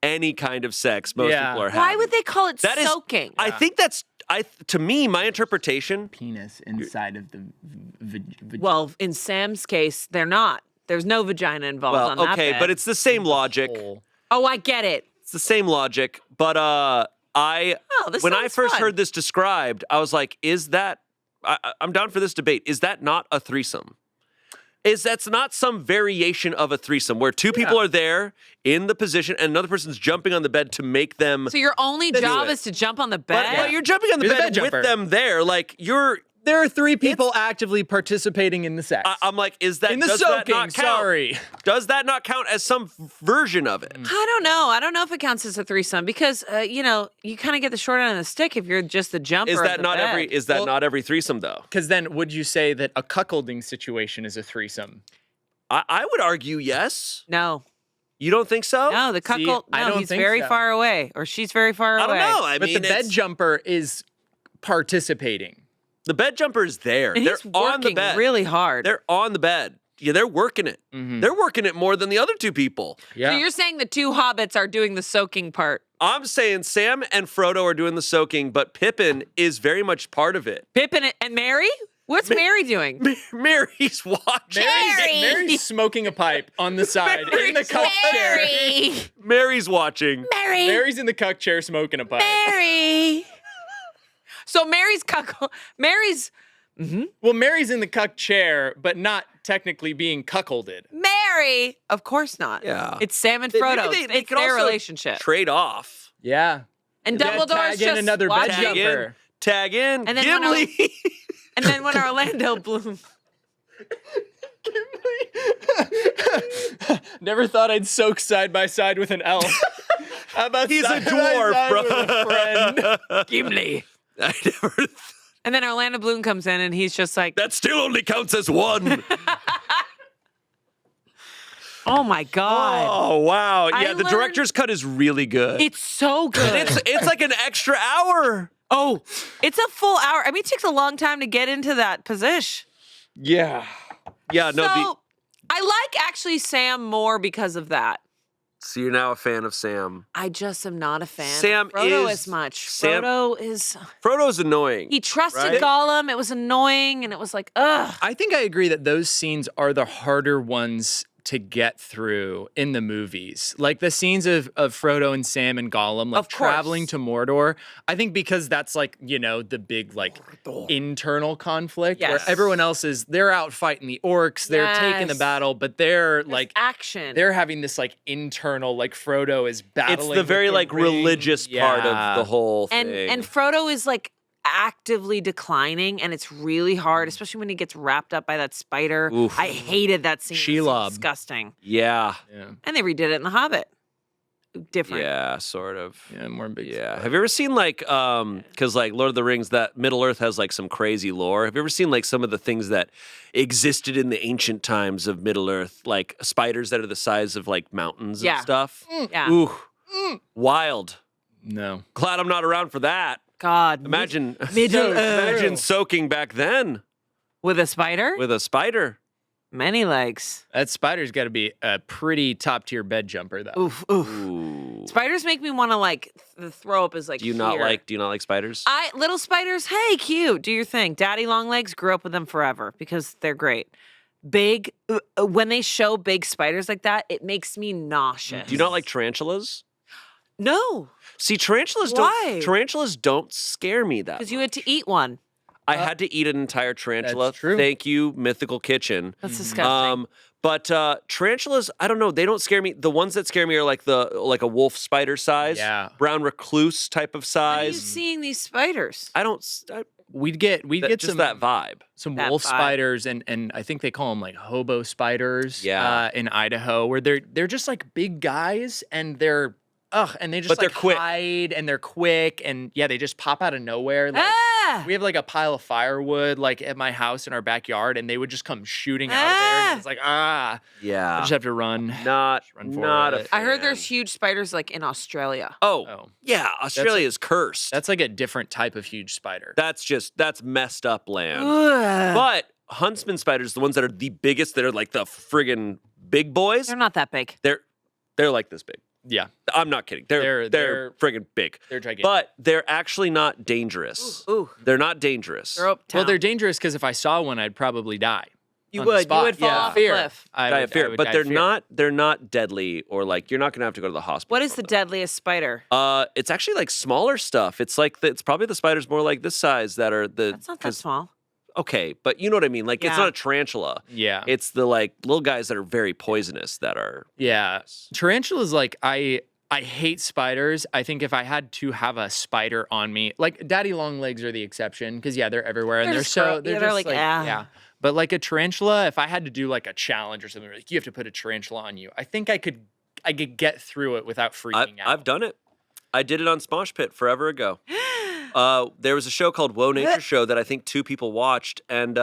Speaker 1: any kind of sex most
Speaker 3: Yeah.
Speaker 1: people are having.
Speaker 2: Why would they call it
Speaker 1: That is-
Speaker 2: soaking?
Speaker 1: I think that's to me, my interpretation.
Speaker 3: Penis inside of the
Speaker 2: Well, in Sam's case, they're not. There's no vagina involved on
Speaker 1: Well,
Speaker 2: that
Speaker 1: okay,
Speaker 2: bed.
Speaker 1: but it's the same logic.
Speaker 2: Oh, I get it.
Speaker 1: It's the same logic. But
Speaker 2: this
Speaker 1: when I
Speaker 2: sounds
Speaker 1: first
Speaker 2: fun.
Speaker 1: heard this described, I was like, is that I'm down for this debate. Is that not a threesome? That's not some variation of a threesome where two people are there in the position and another person's jumping on the bed to make them.
Speaker 2: So your only job
Speaker 1: it.
Speaker 2: is to jump on the bed?
Speaker 1: But you're jumping on the
Speaker 3: You're the
Speaker 1: bed
Speaker 3: bed
Speaker 1: with
Speaker 3: jumper.
Speaker 1: them there. Like
Speaker 3: There are 3 people actively participating in the sex.
Speaker 1: I'm like, is that
Speaker 3: in the
Speaker 1: does that
Speaker 3: soaking,
Speaker 1: not count?
Speaker 3: sorry.
Speaker 1: Does that not count as some version of it?
Speaker 2: I don't know. I don't know if it counts as a threesome because, you kind of get the short end of the stick if you're just the jumper.
Speaker 1: Is
Speaker 2: of
Speaker 1: that
Speaker 2: the
Speaker 1: not
Speaker 2: bed.
Speaker 1: every? Is that
Speaker 3: Well-
Speaker 1: not every threesome though?
Speaker 3: Because then would you say that a cuckolding situation is a threesome?
Speaker 1: I would argue yes.
Speaker 2: No.
Speaker 1: You don't think so?
Speaker 2: No, the cuckold.
Speaker 3: I
Speaker 2: no,
Speaker 3: don't
Speaker 2: he's
Speaker 3: think
Speaker 2: very
Speaker 3: so.
Speaker 2: far away, or she's very far
Speaker 1: I
Speaker 2: away.
Speaker 1: don't know. I
Speaker 3: But
Speaker 1: mean,
Speaker 3: the bed jumper is participating.
Speaker 1: the bed jumper is there.
Speaker 2: And
Speaker 1: They're
Speaker 2: he's
Speaker 1: on the
Speaker 2: working
Speaker 1: bed.
Speaker 2: really hard.
Speaker 1: They're on the bed. Yeah, they're working it. They're working it more than the other two people.
Speaker 3: Yeah.
Speaker 2: So you're saying the 2 hobbits are doing the soaking part.
Speaker 1: I'm saying Sam and Frodo are doing the soaking, but Pippin is very much part of it.
Speaker 2: Pippin and Mary? What's Mary doing?
Speaker 1: Mary's watching.
Speaker 3: Mary's smoking a pipe on the side in the cuck chair.
Speaker 2: Mary!
Speaker 1: Mary's watching.
Speaker 2: Mary!
Speaker 3: Mary's in the cuck chair smoking a pipe.
Speaker 2: Mary! So Mary's cuckold. Mary's
Speaker 3: Well, Mary's in the cuck chair, but not technically being cuckolded.
Speaker 2: Mary. Of course not.
Speaker 1: Yeah.
Speaker 2: It's Sam and
Speaker 1: Maybe
Speaker 2: Frodo.
Speaker 1: they
Speaker 2: It's
Speaker 1: could
Speaker 2: their
Speaker 1: also
Speaker 2: relationship.
Speaker 1: Trade off.
Speaker 3: Yeah.
Speaker 2: And
Speaker 3: Yeah,
Speaker 2: Dumbledore's
Speaker 3: tag in
Speaker 2: just
Speaker 3: another bed
Speaker 2: watching.
Speaker 1: Tag in.
Speaker 3: jumper.
Speaker 1: Tag in.
Speaker 2: And then when
Speaker 1: Gimli.
Speaker 2: And then when Orlando Bloom.
Speaker 3: Never thought I'd soak side by side with an elf. How about
Speaker 1: He's a
Speaker 3: side by
Speaker 1: dwarf,
Speaker 3: side
Speaker 1: bro.
Speaker 3: with a friend?
Speaker 2: Gimli.
Speaker 1: I never.
Speaker 2: And then Orlando Bloom comes in and he's just like,
Speaker 1: That still only counts as one.
Speaker 2: oh my God.
Speaker 1: Oh wow!
Speaker 2: I
Speaker 1: Yeah, the
Speaker 2: learned-
Speaker 1: director's cut is really good.
Speaker 2: It's so good.
Speaker 1: It's like an extra hour.
Speaker 2: Oh, it's a full hour. I mean, it takes a long time to get into that position.
Speaker 1: Yeah. Yeah. No.
Speaker 2: So I like actually Sam more because of that.
Speaker 1: So you're now a fan of Sam.
Speaker 2: I just am not a fan
Speaker 1: Sam
Speaker 2: of Frodo
Speaker 1: is-
Speaker 2: as much.
Speaker 1: Sam-
Speaker 2: Frodo is.
Speaker 1: Frodo's annoying.
Speaker 2: He trusted
Speaker 1: Right?
Speaker 2: Gollum. It was annoying, and it was like, ugh.
Speaker 3: I think I agree that those scenes are the harder ones to get through in the movies. Like the scenes of Frodo and Sam and Gollum, like
Speaker 2: Of course.
Speaker 3: traveling to Mordor. I think because that's like, the big like internal conflict where
Speaker 2: Yes.
Speaker 3: everyone else they're out fighting the orcs, they're taking the
Speaker 2: Yes.
Speaker 3: battle, but they're
Speaker 2: There's
Speaker 3: like
Speaker 2: action.
Speaker 3: they're having this like internal, like Frodo is battling.
Speaker 1: It's the
Speaker 3: with
Speaker 1: very
Speaker 3: the
Speaker 1: like
Speaker 3: ring.
Speaker 1: religious part of the whole
Speaker 2: and
Speaker 1: thing.
Speaker 2: and Frodo is like actively declining, and it's really hard, especially when he gets wrapped up by that spider.
Speaker 1: Oof.
Speaker 2: I hated that scene. It was
Speaker 3: Shelob.
Speaker 2: disgusting.
Speaker 1: yeah.
Speaker 3: Yeah,
Speaker 2: And they redid it in The Hobbit. Different.
Speaker 1: Yeah. Sort of.
Speaker 3: yeah, more big.
Speaker 1: Yeah. Have you ever seen like because like Lord of the Rings, that Middle Earth has like some crazy lore. Have you ever seen like some of the things that existed in the ancient times of Middle Earth, like spiders that are the size of like mountains
Speaker 2: Yeah.
Speaker 1: and stuff?
Speaker 2: Yeah.
Speaker 1: Ooh, wild.
Speaker 3: No.
Speaker 1: Glad I'm not around for that.
Speaker 2: God.
Speaker 1: Imagine,
Speaker 2: Middle
Speaker 1: imagine
Speaker 2: Earth.
Speaker 1: soaking back then
Speaker 2: With a spider?
Speaker 1: with a spider.
Speaker 2: Many legs.
Speaker 3: That spider's got to be a pretty top tier bed jumper, though.
Speaker 2: Oof, oof.
Speaker 1: Ooh.
Speaker 2: Spiders make me want to like throw up as like
Speaker 1: Do you not
Speaker 2: here.
Speaker 1: like spiders?
Speaker 2: Little spiders, hey, cute. Do your thing. Daddy long legs, grew up with them forever because they're great. Big, when they show big spiders like that, it makes me nauseous.
Speaker 1: Do you not like tarantulas?
Speaker 2: No,
Speaker 1: See, tarantulas
Speaker 2: Why?
Speaker 1: don't scare me that
Speaker 2: because
Speaker 1: much.
Speaker 2: you had to eat one.
Speaker 1: I had to eat an entire tarantula.
Speaker 3: That's true.
Speaker 1: Thank you, Mythical Kitchen.
Speaker 2: That's disgusting.
Speaker 1: But tarantulas, I don't know. They don't scare me. The ones that scare me are like a wolf spider size,
Speaker 3: Yeah.
Speaker 1: brown recluse type of
Speaker 2: How are you
Speaker 1: size.
Speaker 2: seeing these spiders?
Speaker 1: I don't.
Speaker 3: we'd get
Speaker 1: just
Speaker 3: some
Speaker 1: that vibe.
Speaker 3: some
Speaker 2: That
Speaker 3: wolf
Speaker 2: vibe.
Speaker 3: spiders, and I think they call them like hobo spiders.
Speaker 1: Yeah.
Speaker 3: In Idaho, where they're just like big guys, and they're and they just
Speaker 1: But they're
Speaker 3: like
Speaker 1: quick.
Speaker 3: hide, and they're quick, and yeah, they just pop out of nowhere. Like, we have like a pile of firewood like at my house in our backyard, and they would just come shooting out of there. And it's like I
Speaker 1: Yeah.
Speaker 3: just have to run.
Speaker 1: Not
Speaker 3: run for
Speaker 1: not a
Speaker 3: it.
Speaker 2: I heard
Speaker 1: fan.
Speaker 2: there's huge spiders like in Australia.
Speaker 1: Oh, yeah, Australia is cursed.
Speaker 3: That's like a different type of huge spider.
Speaker 1: That's messed up land.
Speaker 2: Ugh.
Speaker 1: But huntsman spiders, the ones that are the biggest, that are like the friggin' big boys,
Speaker 2: They're not that big.
Speaker 1: they're like this big.
Speaker 3: Yeah,
Speaker 1: I'm not kidding. They're friggin' big.
Speaker 3: they're gigantic.
Speaker 1: But they're actually not dangerous.
Speaker 2: Ooh.
Speaker 1: They're not dangerous.
Speaker 2: They're uptown.
Speaker 3: well, they're dangerous because if I saw one, I'd probably die.
Speaker 2: You
Speaker 3: on the
Speaker 2: would. You
Speaker 3: spot.
Speaker 2: would fall
Speaker 3: Yeah.
Speaker 2: off a
Speaker 3: Fear.
Speaker 2: cliff.
Speaker 3: I
Speaker 1: Die
Speaker 3: would-
Speaker 1: of fear.
Speaker 3: I would
Speaker 1: But
Speaker 3: die
Speaker 1: they're
Speaker 3: of fear.
Speaker 1: not deadly, or like you're not gonna have to go to the hospital.
Speaker 2: What is
Speaker 1: from
Speaker 2: the
Speaker 1: them.
Speaker 2: deadliest spider?
Speaker 1: It's actually like smaller stuff. It's like it's probably the spiders more like this size that are the.
Speaker 2: That's not that
Speaker 1: 'cause-
Speaker 2: small.
Speaker 1: Okay, but you know what I mean. Like it's
Speaker 2: Yeah.
Speaker 1: not a tarantula.
Speaker 3: Yeah,
Speaker 1: It's the like little guys that are very poisonous that are.
Speaker 3: yeah. Tarantulas, like I hate spiders. I think if I had to have a spider on me, like daddy long legs are the exception because yeah, they're everywhere and
Speaker 2: They're
Speaker 3: they're
Speaker 2: just
Speaker 3: so
Speaker 2: gross.
Speaker 3: they're
Speaker 2: Yeah,
Speaker 3: just
Speaker 2: they're like, ah.
Speaker 3: yeah. But like a tarantula, if I had to do like a challenge or something, like you have to put a tarantula on you, I think I could get through it without freaking out.
Speaker 1: I've done it. I did it on Smosh Pit forever ago. There was a show called Whoa Nature Show that I think 2 people watched, and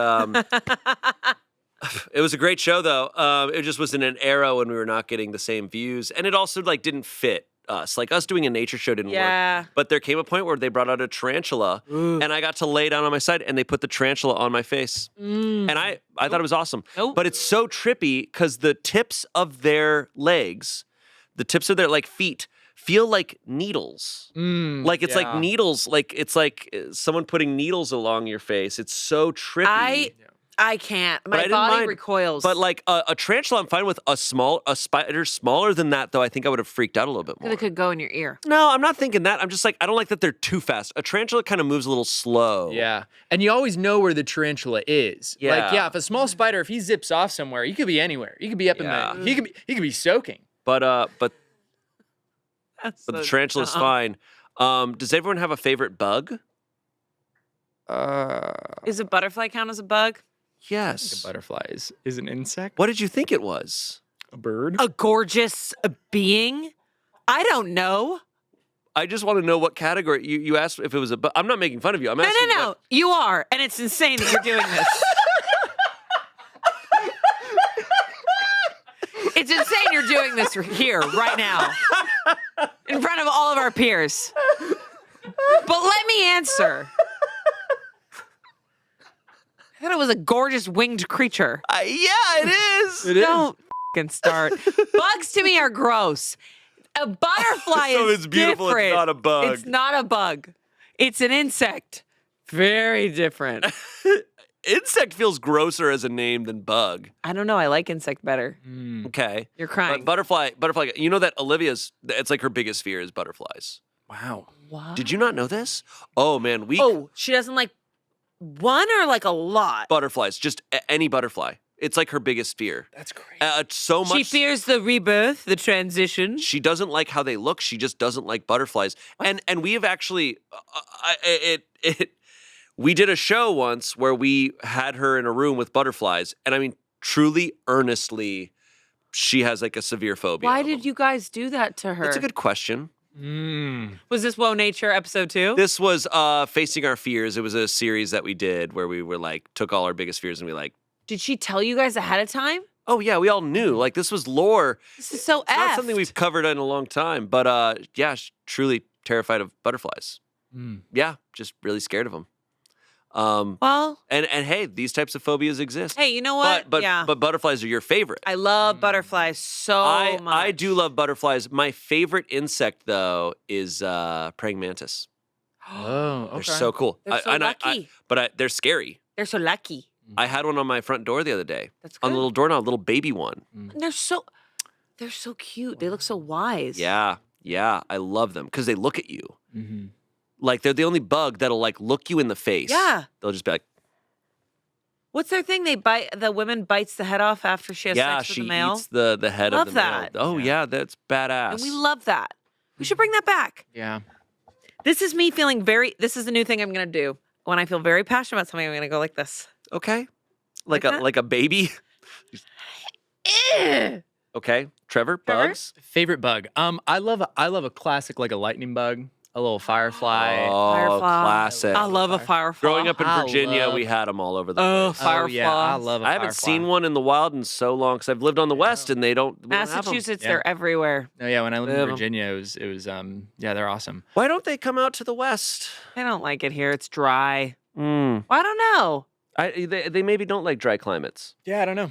Speaker 1: it was a great show though. It just was in an era when we were not getting the same views, and it also like didn't fit us. Like us doing a nature show didn't
Speaker 2: Yeah.
Speaker 1: work. But there came a point where they brought out a tarantula, and I got to lay down on my side, and they put the tarantula on my face, and I thought it was awesome.
Speaker 2: Nope.
Speaker 1: But it's so trippy because the tips of their legs, the tips of their like feet, feel like needles. Like it's like
Speaker 3: yeah.
Speaker 1: needles. Like it's like someone putting needles along your face. It's so trippy.
Speaker 2: I can't.
Speaker 1: I
Speaker 2: My
Speaker 1: didn't
Speaker 2: body
Speaker 1: mind.
Speaker 2: recoils.
Speaker 1: But like a tarantula, I'm fine with. A spider smaller than that, though, I think I would have freaked out a little bit more.
Speaker 2: it could go in your ear.
Speaker 1: No, I'm not thinking that. I'm just like, I don't like that they're too fast. A tarantula kind of moves a little slow.
Speaker 3: Yeah, and you always know where the tarantula is.
Speaker 1: Yeah.
Speaker 3: Like yeah, if a small spider, if he zips off somewhere, he could be anywhere. He could be up
Speaker 1: Yeah.
Speaker 3: in the. He could be soaking.
Speaker 1: But the
Speaker 2: So
Speaker 1: tarantula's
Speaker 2: dumb.
Speaker 1: fine. Does everyone have a favorite bug?
Speaker 2: Is a butterfly count as a bug?
Speaker 1: Yes.
Speaker 3: A butterfly is an insect.
Speaker 1: What did you think it was?
Speaker 3: A bird.
Speaker 2: A gorgeous being? I don't know.
Speaker 1: I just want to know what category. You asked if it was a bug. I'm not making fun of you. I'm
Speaker 2: No,
Speaker 1: asking.
Speaker 2: no. You are. And it's insane that you're doing this. It's insane you're doing this here, right now. In front of all of our peers. But let me answer. I thought it was a gorgeous winged creature.
Speaker 1: Yeah, it is.
Speaker 2: Don't f***ing start. Bugs to me are gross. A butterfly
Speaker 1: So
Speaker 2: is
Speaker 1: it's beautiful, it's
Speaker 2: different.
Speaker 1: not a bug.
Speaker 2: It's not a bug. It's an insect. Very different.
Speaker 1: Insect feels grosser as a name than bug.
Speaker 2: I don't know. I like insect better.
Speaker 1: Okay.
Speaker 2: You're crying.
Speaker 1: But butterfly. You know that it's like her biggest fear is butterflies.
Speaker 3: Wow.
Speaker 2: What?
Speaker 1: Did you not know this? Oh man,
Speaker 2: Oh, she doesn't like one or like a lot?
Speaker 1: butterflies, just any butterfly. It's like her biggest fear.
Speaker 3: That's crazy.
Speaker 1: So much.
Speaker 2: She fears the rebirth, the transition.
Speaker 1: She doesn't like how they look. She just doesn't like butterflies. And we have actually, we did a show once where we had her in a room with butterflies, and I mean, truly, earnestly, she has like a severe phobia.
Speaker 2: Why
Speaker 1: of
Speaker 2: did
Speaker 1: them.
Speaker 2: you guys do that to her?
Speaker 1: That's a good question.
Speaker 2: Was this Woe Nature episode 2?
Speaker 1: This was Facing Our Fears. It was a series that we did where we were like, took all our biggest fears and we like,
Speaker 2: Did she tell you guys ahead of time?
Speaker 1: oh yeah, we all knew. Like this was lore.
Speaker 2: This is so
Speaker 1: It's not something we've covered in a long time, but yeah, truly terrified of butterflies. Yeah, just really scared of them.
Speaker 2: Well,
Speaker 1: And hey, these types of phobias exist.
Speaker 2: hey, you know what?
Speaker 1: But
Speaker 2: yeah.
Speaker 1: butterflies are your favorite.
Speaker 2: I love butterflies so much.
Speaker 1: I do love butterflies. My favorite insect though is praying mantis.
Speaker 3: Oh, okay.
Speaker 1: They're so cool.
Speaker 2: They're so lucky.
Speaker 1: But they're scary.
Speaker 2: They're so lucky.
Speaker 1: I had one on my front door the other day.
Speaker 2: That's
Speaker 1: On
Speaker 2: good.
Speaker 1: the little doorknob, a little baby one.
Speaker 2: And they're so cute. They look so wise.
Speaker 1: Yeah, I love them because they look at you.
Speaker 3: Mm-hmm.
Speaker 1: Like they're the only bug that'll like look you in the face.
Speaker 2: Yeah.
Speaker 1: They'll just be like,
Speaker 2: What's their thing? The woman bites the head off after she has
Speaker 1: yeah,
Speaker 2: sex with
Speaker 1: she
Speaker 2: the male.
Speaker 1: eats the head
Speaker 2: Love
Speaker 1: of the
Speaker 2: that.
Speaker 1: male. Oh yeah, that's badass.
Speaker 2: And we love that. We should bring that back.
Speaker 3: Yeah.
Speaker 2: This is me feeling this is a new thing I'm going to do. when I feel very passionate about something, I'm gonna go like this.
Speaker 1: Okay.
Speaker 2: Like that?
Speaker 1: Like a baby. Okay. Trevor, bugs.
Speaker 3: Favorite bug? I love a classic like a lightning bug, a little firefly.
Speaker 1: Oh,
Speaker 2: Firefly.
Speaker 1: classic.
Speaker 2: I love a firefly.
Speaker 1: Growing up in
Speaker 3: I
Speaker 1: Virginia,
Speaker 3: love-
Speaker 1: we had them all over the
Speaker 2: Oh,
Speaker 1: place.
Speaker 2: fireflies.
Speaker 3: yeah, I love a
Speaker 1: I haven't
Speaker 3: firefly.
Speaker 1: seen one in the wild in so long because I've lived on the West and we don't have 'em.
Speaker 2: Massachusetts,
Speaker 3: Yeah.
Speaker 2: they're everywhere.
Speaker 3: No, yeah, when I lived
Speaker 2: They
Speaker 3: in
Speaker 2: have 'em.
Speaker 3: Virginia, it was yeah, they're awesome.
Speaker 1: Why don't they come out to the West?
Speaker 2: I don't like it here. It's dry.
Speaker 1: Mm.
Speaker 2: Well, I don't know.
Speaker 1: They maybe don't like dry climates.
Speaker 3: Yeah, I don't know.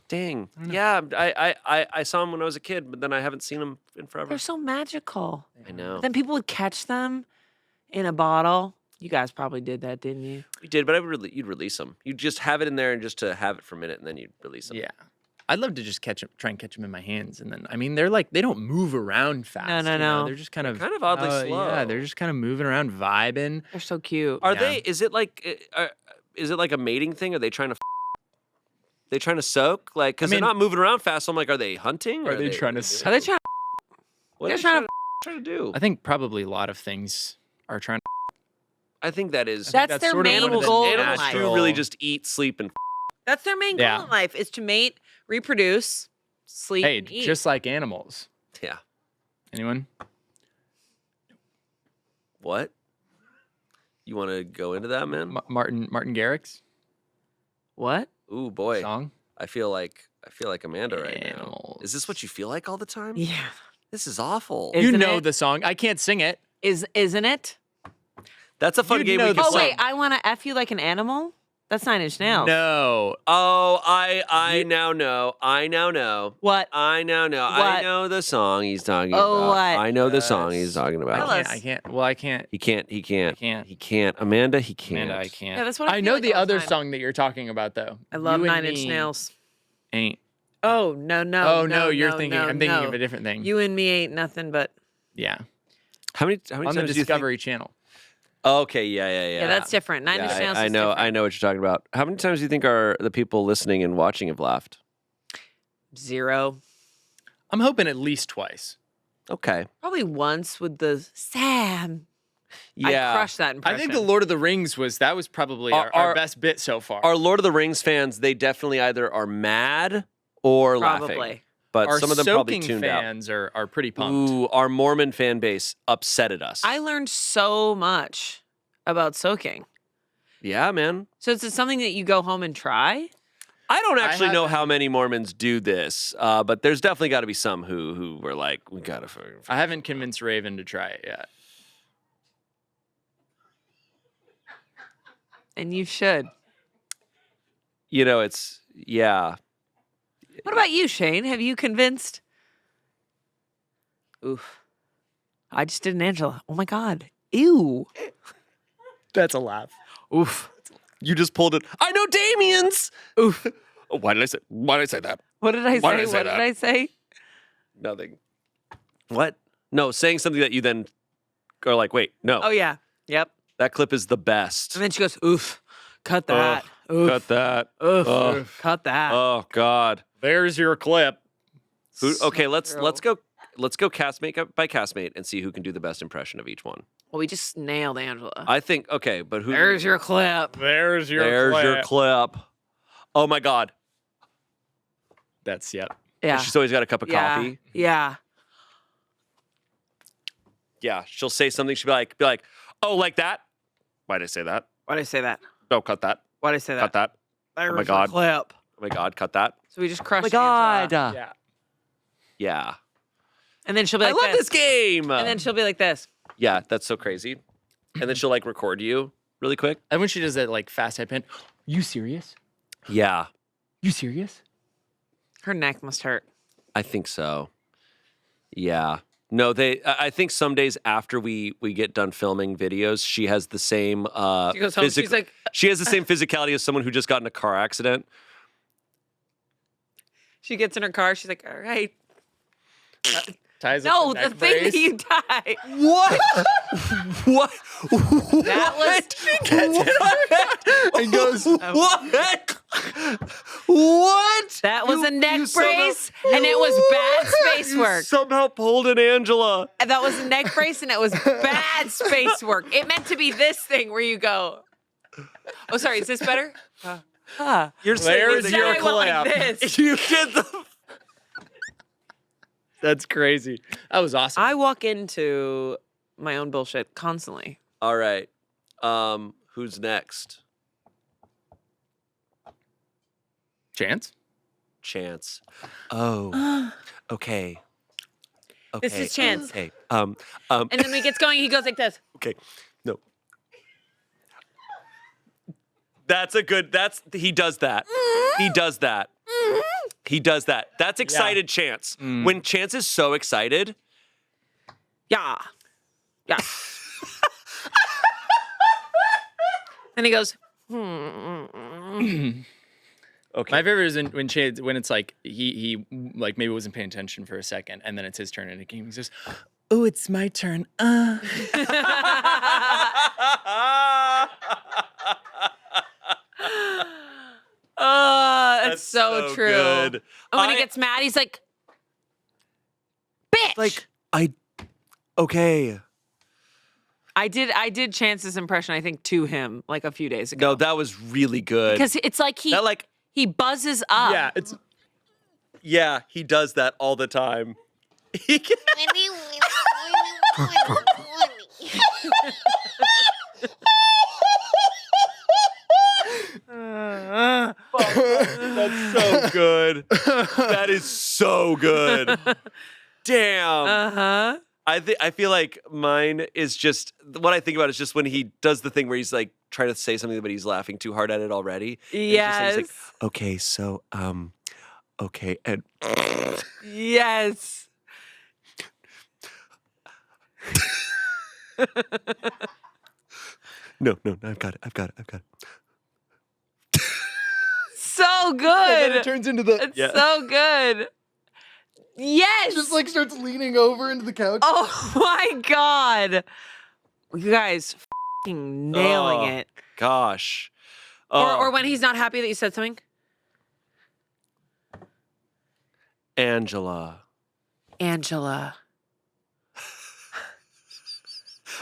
Speaker 1: Dang.
Speaker 3: don't know.
Speaker 1: Yeah, I saw them when I was a kid, but then I haven't seen them in forever.
Speaker 2: They're so magical.
Speaker 1: I know.
Speaker 2: Then people would catch them in a bottle. You guys probably did that, didn't you?
Speaker 1: We did, but you'd release them. You'd just have it in there and just to have it for a minute, and then you'd release them.
Speaker 3: Yeah. I'd love to just try and catch them in my hands, and then I mean they're like they don't move around fast.
Speaker 2: No.
Speaker 3: you know? They're just kind of
Speaker 1: oddly
Speaker 3: Yeah,
Speaker 1: slow.
Speaker 3: they're just kind of moving around, vibing.
Speaker 2: They're so cute.
Speaker 1: Are
Speaker 3: Yeah.
Speaker 1: they? Is it like a mating thing? Are they trying to? They trying to soak? Like, because they're
Speaker 3: mean-
Speaker 1: not moving around fast. So I'm like, are they hunting? Or
Speaker 3: Are they trying to
Speaker 2: Are they trying?
Speaker 1: What are
Speaker 2: they're
Speaker 1: they
Speaker 2: trying
Speaker 1: trying to do?
Speaker 3: I think probably a lot of things are trying.
Speaker 1: I think that is.
Speaker 2: That's
Speaker 3: that's
Speaker 2: their
Speaker 3: sort of
Speaker 2: main
Speaker 3: one of the
Speaker 2: goal in
Speaker 1: Animals
Speaker 2: life.
Speaker 1: do really just eat, sleep, and
Speaker 2: That's their main goal
Speaker 3: Yeah.
Speaker 2: in life is to mate, reproduce, sleep,
Speaker 3: Hey,
Speaker 2: and eat.
Speaker 3: just like animals.
Speaker 1: yeah.
Speaker 3: Anyone?
Speaker 1: What? You want to go into that, man?
Speaker 3: Martin Garrix
Speaker 2: What?
Speaker 1: Ooh, boy.
Speaker 3: song.
Speaker 1: I feel like Amanda right now.
Speaker 3: Animals.
Speaker 1: Is this what you feel like all the time?
Speaker 2: Yeah.
Speaker 1: This is awful.
Speaker 2: It-
Speaker 3: You
Speaker 2: Isn't
Speaker 3: know
Speaker 2: it?
Speaker 3: the song. I can't sing it.
Speaker 2: Isn't it?
Speaker 1: That's a fun
Speaker 3: You'd
Speaker 1: game
Speaker 3: know
Speaker 1: we
Speaker 3: the
Speaker 1: can
Speaker 2: Oh
Speaker 3: song.
Speaker 1: play.
Speaker 2: wait, I want to F you like an animal? That's 9 Inch Nails.
Speaker 3: No.
Speaker 1: Oh, I now know. I now know.
Speaker 2: What?
Speaker 1: I now know. I
Speaker 2: What?
Speaker 1: know the song he's talking
Speaker 2: Oh,
Speaker 1: about.
Speaker 2: what?
Speaker 1: I know the song he's talking
Speaker 2: Tell
Speaker 1: about.
Speaker 2: us.
Speaker 3: I can't. Well, I can't.
Speaker 1: He can't.
Speaker 3: I can't.
Speaker 1: He can't. Amanda, he can't.
Speaker 3: Amanda, I can't.
Speaker 2: Yeah, that's what I
Speaker 3: I
Speaker 2: feel
Speaker 3: know
Speaker 2: like
Speaker 3: the
Speaker 2: all
Speaker 3: other
Speaker 2: time.
Speaker 3: song that you're talking about, though.
Speaker 2: I love
Speaker 3: You and
Speaker 2: 9 Inch
Speaker 3: Me
Speaker 2: Nails.
Speaker 3: Ain't.
Speaker 2: Oh no.
Speaker 3: Oh no, you're thinking. I'm thinking of a different thing.
Speaker 2: You and me ain't nothing but.
Speaker 3: Yeah.
Speaker 1: How many
Speaker 3: On the
Speaker 1: times do you think?
Speaker 3: Discovery Channel.
Speaker 1: Okay, yeah.
Speaker 2: Yeah, that's different. 9 Inch
Speaker 1: Yeah,
Speaker 2: Nails.
Speaker 1: I
Speaker 2: is
Speaker 1: know.
Speaker 2: different.
Speaker 1: I know what you're talking about. How many times do you think are the people listening and watching have laughed?
Speaker 2: 0.
Speaker 3: I'm hoping at least twice.
Speaker 1: Okay.
Speaker 2: Probably once with the Sam.
Speaker 1: Yeah.
Speaker 2: I crushed that impression.
Speaker 3: I think the Lord of the Rings was probably our best bit so far.
Speaker 1: Our Lord of the Rings fans, they definitely either are mad or laughing.
Speaker 2: Probably.
Speaker 1: But
Speaker 3: Our
Speaker 1: some of them probably
Speaker 3: soaking
Speaker 1: tuned out.
Speaker 3: fans are pretty pumped.
Speaker 1: Ooh, our Mormon fan base upset at us.
Speaker 2: I learned so much about soaking.
Speaker 1: Yeah, man.
Speaker 2: So is it something that you go home and try?
Speaker 1: I don't actually know
Speaker 3: haven't-
Speaker 1: how many Mormons do this, but there's definitely got to be some who were like, we gotta.
Speaker 3: I haven't convinced Raven to try it yet.
Speaker 2: And you should.
Speaker 1: You know, it's yeah.
Speaker 2: What about you, Shayne? Have you convinced? Oof. I just did an Angela. Oh my God. Ew.
Speaker 3: That's a laugh.
Speaker 2: Oof.
Speaker 1: You just pulled it. I know Damien's.
Speaker 2: Oof.
Speaker 1: Oh, why did I say that?
Speaker 2: What did I say?
Speaker 1: Why did I say
Speaker 2: What
Speaker 1: that?
Speaker 2: did I say?
Speaker 1: Nothing. What? No, saying something that you then are like, wait, no.
Speaker 2: Oh yeah. Yep.
Speaker 1: That clip is the best.
Speaker 2: And then she goes, oof. Cut that. Oof.
Speaker 1: Cut that.
Speaker 2: Oof.
Speaker 1: Ugh.
Speaker 2: Cut that.
Speaker 1: Oh God.
Speaker 3: There's your clip.
Speaker 1: Okay, let's
Speaker 2: true.
Speaker 1: go castmate by castmate and see who can do the best impression of each one.
Speaker 2: Well, we just nailed Angela.
Speaker 1: I think okay, but who?
Speaker 2: There's your clip.
Speaker 3: There's your
Speaker 1: There's
Speaker 3: clip.
Speaker 1: your clip. Oh my God.
Speaker 3: That's yep.
Speaker 2: Yeah.
Speaker 1: She's always got a cup of
Speaker 2: yeah.
Speaker 1: coffee.
Speaker 2: Yeah.
Speaker 1: Yeah, she'll say something. She'll be like, oh, like that? Why'd I say that?
Speaker 2: Why'd I say that?
Speaker 1: No, cut that.
Speaker 2: Why'd I say that?
Speaker 1: Cut that.
Speaker 2: There's
Speaker 1: my
Speaker 2: your
Speaker 1: God.
Speaker 2: clip.
Speaker 1: Oh my God, cut that.
Speaker 2: So we just crushed
Speaker 1: Oh my
Speaker 2: Angela.
Speaker 1: God.
Speaker 3: Yeah.
Speaker 1: Yeah.
Speaker 2: And then she'll be
Speaker 1: I
Speaker 2: like
Speaker 1: love this game.
Speaker 2: And then she'll be like this.
Speaker 1: Yeah, that's so crazy. And then she'll like record you really quick.
Speaker 3: And when she does that like fast type in, you serious?
Speaker 1: Yeah,
Speaker 3: You serious?
Speaker 2: Her neck must hurt.
Speaker 1: I think so. Yeah. No, I think some days after we get done filming videos, she has the same
Speaker 2: She goes home. She's like,
Speaker 1: she has the same physicality as someone who just got in a car accident.
Speaker 2: she gets in her car. She's like, all right.
Speaker 3: Ties up
Speaker 2: No,
Speaker 3: the
Speaker 2: the
Speaker 3: neck
Speaker 2: thing
Speaker 3: brace.
Speaker 2: that you tie.
Speaker 1: What? what?
Speaker 2: That was.
Speaker 3: and goes,
Speaker 1: What? What?
Speaker 2: That was
Speaker 1: You-
Speaker 2: a neck
Speaker 1: you somehow-
Speaker 2: brace, and it was bad space
Speaker 1: You
Speaker 2: work.
Speaker 1: somehow pulled an Angela.
Speaker 2: That was a neck brace, and it was bad space work. It meant to be this thing where you go. Oh, sorry. Is this better?
Speaker 1: You're saying
Speaker 3: There's your
Speaker 2: I went like
Speaker 3: collab.
Speaker 2: this.
Speaker 1: You did the.
Speaker 3: That's crazy. That was awesome.
Speaker 2: I walk into my own bullshit constantly.
Speaker 1: All right. Who's next?
Speaker 3: Chance?
Speaker 1: Chance. Oh. Okay. Okay.
Speaker 2: This is Chance.
Speaker 1: Okay.
Speaker 2: And then when he gets going, he goes like this.
Speaker 1: Okay. No. He does that. He does that. He does that. That's excited Chance. When Chance is so excited.
Speaker 2: Yeah. Yeah. And he goes,
Speaker 1: Okay.
Speaker 3: My favorite is when Chance, when it's like he like maybe wasn't paying attention for a second, and then it's his turn in a game. He says, "Oh, it's my turn."
Speaker 2: That's so true.
Speaker 1: Good.
Speaker 2: And when he gets mad, he's like, bitch.
Speaker 1: Like, okay.
Speaker 2: I did Chance's impression, I think, to him like a few days ago.
Speaker 1: No, that was really good.
Speaker 2: Because it's like he buzzes up.
Speaker 1: Yeah, he does that all the time. That's so good. That is so good. Damn.
Speaker 2: Uh-huh.
Speaker 1: I feel like mine is just what I think about is just when he does the thing where he's like trying to say something but he's laughing too hard at it already.
Speaker 2: Yes.
Speaker 1: He's like, okay, so okay, and
Speaker 2: Yes.
Speaker 1: no, I've got it.
Speaker 2: So good.
Speaker 3: And then it turns into the
Speaker 2: It's so good. Yes.
Speaker 3: just like starts leaning over into the couch.
Speaker 2: Oh my God. You guys f***ing nailing it.
Speaker 1: Gosh.
Speaker 2: Or when he's not happy that you said something.
Speaker 1: Angela.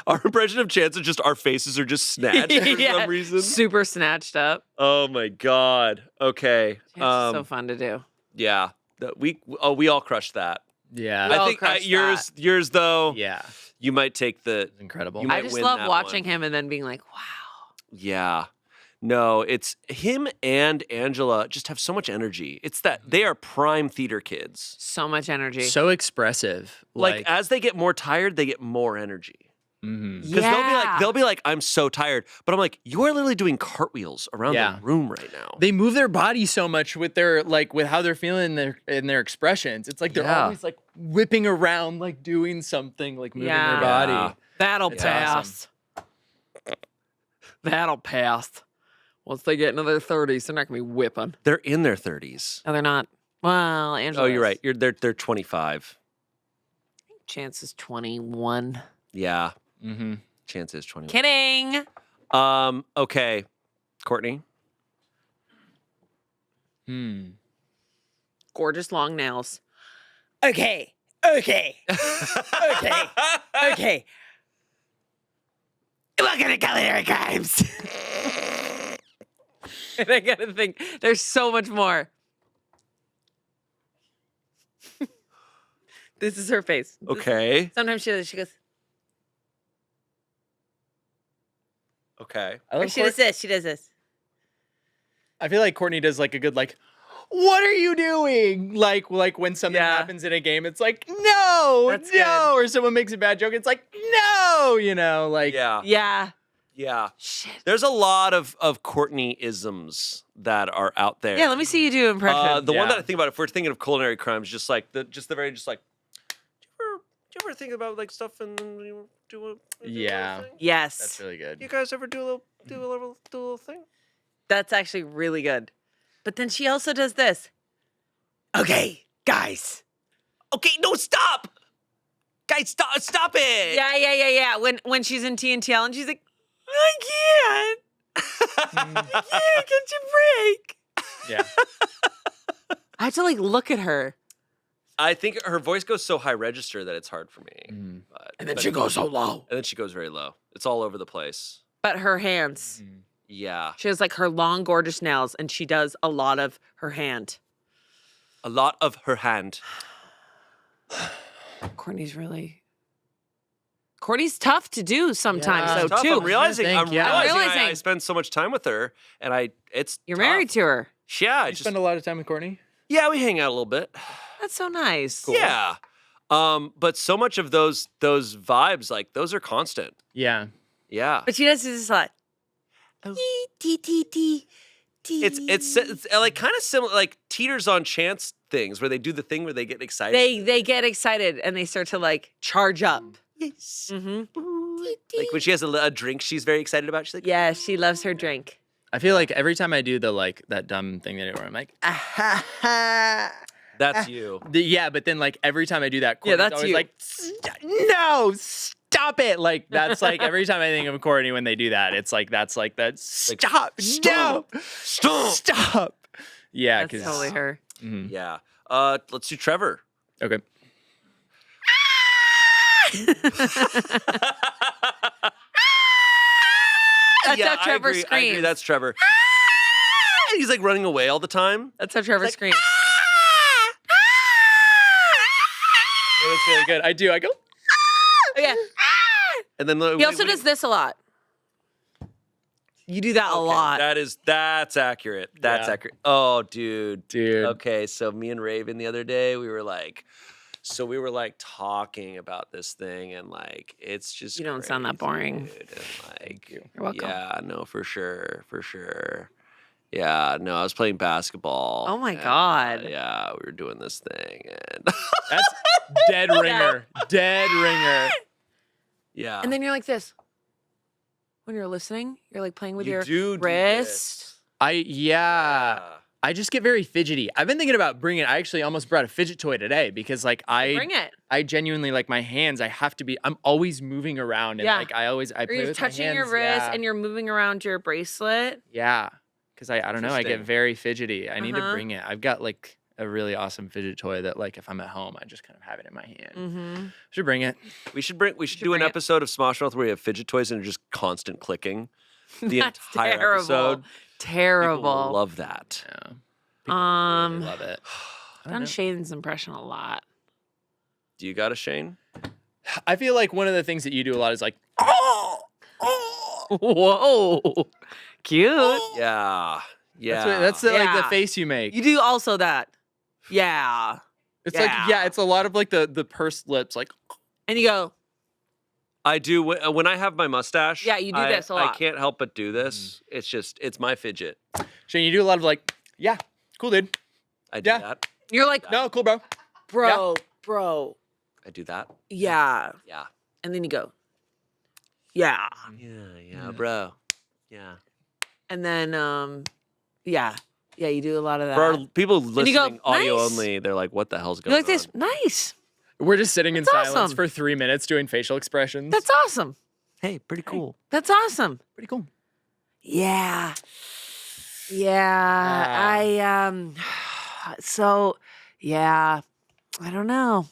Speaker 1: Our impression of Chance is just our faces are just snatched for some reason.
Speaker 2: Super snatched up.
Speaker 1: Oh my God. Okay.
Speaker 2: Chance is so fun to do.
Speaker 1: Yeah. We all crushed that.
Speaker 3: Yeah.
Speaker 2: all
Speaker 1: I think
Speaker 2: crushed
Speaker 1: yours though.
Speaker 3: Yeah.
Speaker 1: You might take the
Speaker 3: Incredible.
Speaker 1: You
Speaker 2: I
Speaker 1: might
Speaker 2: just
Speaker 1: win
Speaker 2: love
Speaker 1: that
Speaker 2: watching
Speaker 1: one.
Speaker 2: him and then being like, wow.
Speaker 1: Yeah. No, it's him and Angela just have so much energy. It's that they are prime theater kids.
Speaker 2: So much energy.
Speaker 3: So expressive.
Speaker 1: Like as they get more tired, they get more energy.
Speaker 3: Mhm.
Speaker 1: Because they'll be like, I'm so tired. But I'm like, you are literally doing cartwheels around the room right now.
Speaker 3: They move their body so much with their with how they're feeling in their expressions. It's like they're always like whipping around, like doing something, like moving their body.
Speaker 1: Yeah.
Speaker 2: That'll
Speaker 3: It's
Speaker 2: pass. That'll pass. Once they get into their 30s, they're not gonna be whipping.
Speaker 1: They're in their 30s.
Speaker 2: No, they're not. Well, Angela.
Speaker 1: Oh, you're right. They're 25.
Speaker 2: Chance is 21.
Speaker 1: Yeah.
Speaker 3: Mm-hmm.
Speaker 1: Chance is 21.
Speaker 2: Kidding.
Speaker 1: Okay. Courtney.
Speaker 2: Gorgeous long nails. Okay. Okay. We're gonna culinary crimes. And I gotta think, there's so much more. This is her face.
Speaker 1: Okay.
Speaker 2: Sometimes she goes,
Speaker 1: Okay.
Speaker 3: I
Speaker 2: or
Speaker 3: love
Speaker 2: she does this, she does this.
Speaker 3: I feel like Courtney does like a good what are you doing? Like when something happens in a game, it's like, no,
Speaker 2: That's
Speaker 3: no.
Speaker 2: good.
Speaker 3: Or someone makes a bad joke, it's like, no,
Speaker 1: Yeah.
Speaker 2: Yeah.
Speaker 1: Yeah.
Speaker 2: Shit.
Speaker 1: There's a lot of Courtney-isms that are out there.
Speaker 2: Yeah, let me see you do an impression.
Speaker 1: The one that I think about, if we're thinking of culinary crimes, just like do you ever think about like stuff and then you do a
Speaker 3: Yeah.
Speaker 1: thing?
Speaker 2: Yes.
Speaker 3: That's really good.
Speaker 1: You guys ever do a little thing?
Speaker 2: That's actually really good. But then she also does this. Okay, guys.
Speaker 1: Okay, no, stop! Guys, stop it!
Speaker 2: Yeah. When she's in TNTL and she's like, I can't. I can't get your break.
Speaker 3: Yeah.
Speaker 2: I have to like look at her.
Speaker 1: I think her voice goes so high register that it's hard for me.
Speaker 2: And then she goes so low.
Speaker 1: And then she goes very low. It's all over the place.
Speaker 2: But her hands.
Speaker 1: Yeah.
Speaker 2: She has like her long, gorgeous nails, and she does a lot of her hand.
Speaker 1: A lot of her hand.
Speaker 2: Courtney's tough to do sometimes,
Speaker 3: Yeah.
Speaker 2: though,
Speaker 1: Tough.
Speaker 2: too.
Speaker 1: I'm realizing
Speaker 3: I'm
Speaker 2: realizing.
Speaker 1: I spend so much time with her, and
Speaker 2: You're
Speaker 1: tough.
Speaker 2: married to her.
Speaker 1: Yeah, I
Speaker 3: You spend a lot of time with Courtney?
Speaker 1: yeah, we hang out a little bit.
Speaker 2: That's so nice.
Speaker 1: Yeah. But so much of those vibes, like those are constant.
Speaker 3: Yeah.
Speaker 1: Yeah.
Speaker 2: But she does this a lot.
Speaker 1: It's like kind of similar, like teeters on chance things where they do the thing where they get excited.
Speaker 2: They get excited and they start to like charge up.
Speaker 1: Yes.
Speaker 2: Mm-hmm.
Speaker 1: Like when she has a drink she's very excited about. She's like,
Speaker 2: Yeah, she loves her drink.
Speaker 3: I feel like every time I do that dumb thing that where I'm like,
Speaker 1: that's you.
Speaker 3: Yeah, but then like every time I do that, Courtney's
Speaker 2: that's
Speaker 3: always
Speaker 2: you.
Speaker 3: like, no, stop it. Like that's like every time I think of Courtney when they do that, it's like that's like that. Stop, no, stop. Yeah,
Speaker 2: That's totally her.
Speaker 3: Mhm.
Speaker 1: Yeah. Let's do Trevor.
Speaker 3: Okay.
Speaker 2: That's how Trevor
Speaker 1: I agree,
Speaker 2: screams.
Speaker 1: that's Trevor. He's like running away all the time.
Speaker 2: That's how Trevor screams.
Speaker 3: Yeah, that's really good. I do. I go.
Speaker 2: Yeah.
Speaker 1: And then
Speaker 2: He also does this a lot. You do that a lot.
Speaker 1: That's accurate. That's
Speaker 3: Yeah.
Speaker 1: accurate. Oh, dude.
Speaker 3: Dude.
Speaker 1: Okay, so me and Raven the other day, we were like talking about this thing, and like it's just
Speaker 2: You don't sound that
Speaker 1: crazy,
Speaker 2: boring.
Speaker 1: dude, and like
Speaker 2: You're welcome.
Speaker 1: yeah, no, for sure. Yeah, no, I was playing basketball.
Speaker 2: Oh my
Speaker 1: and,
Speaker 2: God.
Speaker 1: yeah, we were doing this thing, and
Speaker 3: That's dead ringer. Dead ringer.
Speaker 1: yeah,
Speaker 2: And then you're like this. When you're listening, you're like playing with
Speaker 1: You
Speaker 2: your
Speaker 1: do
Speaker 2: wrist.
Speaker 3: Yeah. I just get very fidgety. I've been thinking about bringing. I actually almost brought a fidget toy today because like
Speaker 2: Bring it.
Speaker 3: I genuinely like my hands. I have to be. I'm always moving around and
Speaker 2: Yeah.
Speaker 3: like I
Speaker 2: Or
Speaker 3: play
Speaker 2: you're
Speaker 3: with my
Speaker 2: touching your
Speaker 3: hands,
Speaker 2: wrist
Speaker 3: yeah.
Speaker 2: and you're moving around your bracelet.
Speaker 3: Yeah, because I don't know. I get
Speaker 1: Interesting.
Speaker 3: very fidgety. I need to
Speaker 2: Uh-huh.
Speaker 3: bring it. I've got like a really awesome fidget toy that like if I'm at home, I just kind of have it in my hand.
Speaker 2: Mm-hmm.
Speaker 3: Should bring it.
Speaker 1: we should do
Speaker 2: bring
Speaker 1: an
Speaker 2: it.
Speaker 1: episode of Smosh Mouth where we have fidget toys and just constant clicking. The
Speaker 2: That's
Speaker 1: entire
Speaker 2: terrible.
Speaker 1: episode. People
Speaker 2: Terrible.
Speaker 1: will love that.
Speaker 3: Yeah.
Speaker 2: Um,
Speaker 3: Really love it. I don't
Speaker 2: done
Speaker 3: know.
Speaker 2: Shayne's impression a lot.
Speaker 1: Do you got a Shayne?
Speaker 3: I feel like one of the things that you do a lot is like,
Speaker 2: Whoa. Cute.
Speaker 1: Yeah. Yeah.
Speaker 3: that's like
Speaker 2: Yeah.
Speaker 3: the face you make.
Speaker 2: You do also that. Yeah.
Speaker 3: It's like, yeah, it's a lot of like the pursed lips, like,
Speaker 2: And you go,
Speaker 1: I do when I have my mustache.
Speaker 2: Yeah, you do this a
Speaker 1: I
Speaker 2: lot.
Speaker 1: can't help but do this. It's my fidget.
Speaker 3: Shayne, you do a lot of like, yeah, cool, dude.
Speaker 1: I do
Speaker 3: Yeah.
Speaker 1: that.
Speaker 2: you're like,
Speaker 3: No, cool, bro.
Speaker 2: bro.
Speaker 1: I do that.
Speaker 2: Yeah.
Speaker 1: Yeah.
Speaker 2: And then you go, yeah.
Speaker 1: Yeah, bro. Yeah.
Speaker 2: And then, yeah. Yeah, you do a lot of that.
Speaker 1: For our people
Speaker 2: you
Speaker 1: listening
Speaker 2: go,
Speaker 1: audio
Speaker 2: "Nice."
Speaker 1: only, they're like, "What the hell's
Speaker 2: You're
Speaker 1: going
Speaker 2: like this.
Speaker 1: on?"
Speaker 2: Nice.
Speaker 3: We're just sitting in
Speaker 2: That's
Speaker 3: silence
Speaker 2: awesome.
Speaker 3: for 3 minutes doing facial expressions.
Speaker 2: That's awesome.
Speaker 1: Hey, pretty cool.
Speaker 2: That's awesome.
Speaker 3: pretty cool.
Speaker 2: Yeah. Yeah. So, yeah. I don't know.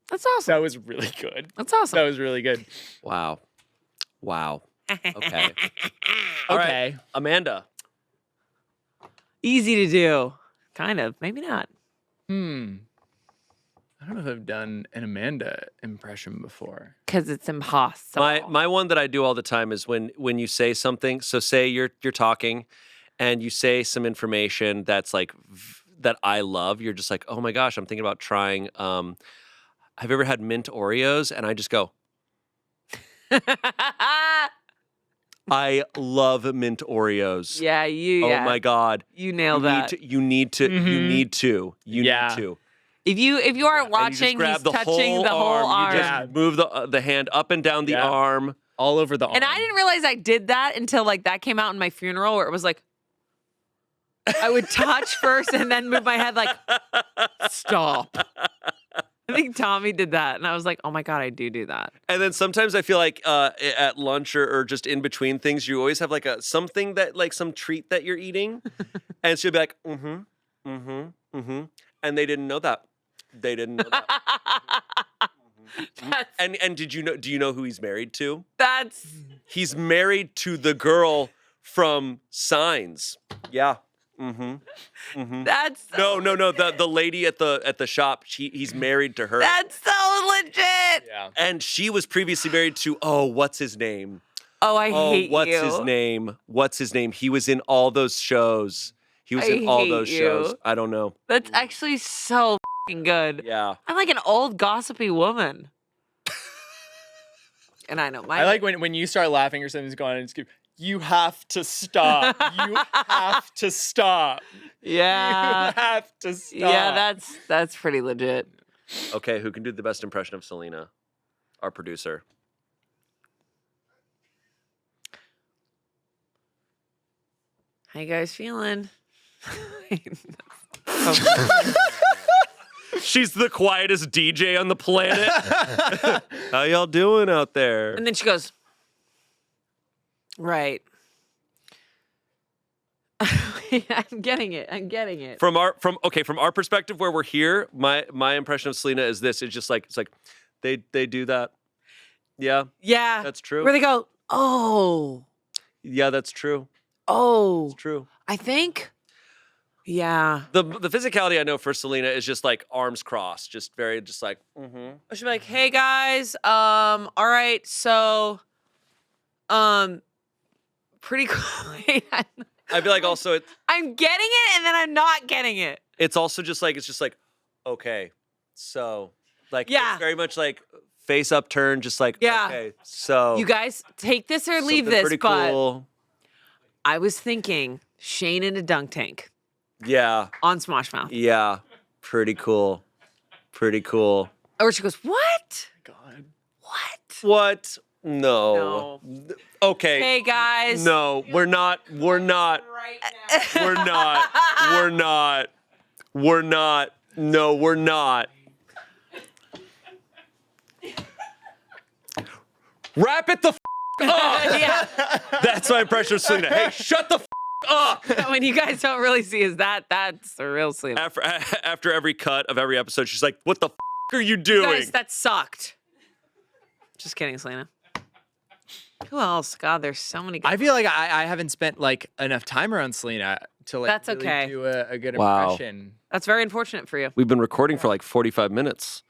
Speaker 2: That's awesome.
Speaker 3: That was really good.
Speaker 2: That's awesome.
Speaker 3: That was really good.
Speaker 1: Wow. Okay.
Speaker 3: Okay.
Speaker 1: All right. Amanda.
Speaker 2: Easy to do. Kind of. Maybe not.
Speaker 3: I don't know if I've done an Amanda impression before.
Speaker 2: Because it's impossible.
Speaker 1: My one that I do all the time is when you say something. So say you're talking, and you say some information that's like that I love. You're just like, oh my gosh, I'm thinking about trying. Have you ever had mint Oreos? And I just go, I love mint Oreos.
Speaker 2: Yeah, you.
Speaker 1: Oh
Speaker 2: Yeah.
Speaker 1: my god.
Speaker 2: You nailed that.
Speaker 1: You need to. You
Speaker 3: Yeah.
Speaker 1: need to.
Speaker 2: If you aren't
Speaker 1: And you just
Speaker 2: watching,
Speaker 1: grab
Speaker 2: he's
Speaker 1: the
Speaker 2: touching the whole arm.
Speaker 1: You just move the hand up and down the
Speaker 3: Yeah.
Speaker 1: arm.
Speaker 3: All over the arm.
Speaker 2: And I didn't realize I did that until like that came out in my funeral where it was like I would touch first and then move my head like stop. I think Tommy did that and I was like, oh my God, I do that.
Speaker 1: And then sometimes I feel like at lunch or just in between things, you always have like some treat that you're eating, and she'll be like, and they didn't know that. They didn't know that. And do you know who he's married to?
Speaker 2: That's
Speaker 1: He's married to the girl from Signs. Yeah.
Speaker 2: That's
Speaker 1: No. The lady at the shop. He's married to her.
Speaker 2: That's so legit.
Speaker 3: Yeah.
Speaker 1: And she was previously married to what's his name?
Speaker 2: Oh, I hate
Speaker 1: what's
Speaker 2: you.
Speaker 1: his name? What's his name? He was in all those shows. He was
Speaker 2: I
Speaker 1: in all
Speaker 2: hate
Speaker 1: those
Speaker 2: you.
Speaker 1: shows. I don't know.
Speaker 2: That's actually so fucking good.
Speaker 1: Yeah.
Speaker 2: I'm like an old gossipy woman. And I know my.
Speaker 3: I like when you start laughing or something's going on and just keep, you have to stop. You have to stop.
Speaker 2: Yeah.
Speaker 3: You have to stop.
Speaker 2: Yeah, that's pretty legit.
Speaker 1: Okay, who can do the best impression of Selina? Our producer.
Speaker 2: How you guys feeling?
Speaker 1: She's the quietest DJ on the planet. How y'all doing out there?
Speaker 2: And then she goes, right. I'm getting it.
Speaker 1: From our perspective where we're here, my impression of Selina is this. It's like they do that. Yeah.
Speaker 2: Yeah.
Speaker 1: That's true.
Speaker 2: Where they go, oh.
Speaker 1: Yeah, that's true.
Speaker 2: Oh.
Speaker 1: It's true.
Speaker 2: I think. Yeah.
Speaker 1: The physicality I know for Selina is just like arms crossed, just very like
Speaker 2: She'll be like, hey guys, all right, so pretty cool.
Speaker 1: I feel like also
Speaker 2: I'm getting it and then I'm not getting it.
Speaker 1: it's also just like okay, so like
Speaker 2: Yeah.
Speaker 1: it's very much like face upturned, just like
Speaker 2: Yeah.
Speaker 1: okay, so
Speaker 2: You guys take this or leave
Speaker 1: something
Speaker 2: this,
Speaker 1: pretty
Speaker 2: but
Speaker 1: cool.
Speaker 2: I was thinking Shayne in a dunk tank
Speaker 1: Yeah,
Speaker 2: on Smosh Mouth.
Speaker 1: yeah, pretty cool.
Speaker 2: Or she goes, what?
Speaker 3: God.
Speaker 2: What?
Speaker 1: What? No. Okay.
Speaker 2: Hey guys.
Speaker 1: No, we're not. We're not. We're not. We're not. We're not. No, we're not. Wrap it the up.
Speaker 2: Yeah.
Speaker 1: That's my impression of Selina. Hey, shut the up.
Speaker 2: When you guys don't really see is that's the real Selena.
Speaker 1: After every cut of every episode, she's like, "What the are you doing?"
Speaker 2: Guys, that sucked. Just kidding, Selena. Who else? God, there's so many.
Speaker 3: I feel like I haven't spent like enough time around Selina to like
Speaker 2: That's
Speaker 3: really
Speaker 2: okay.
Speaker 3: do a good
Speaker 1: Wow.
Speaker 3: impression.
Speaker 2: That's very unfortunate for you.
Speaker 1: We've been recording for like 45 minutes,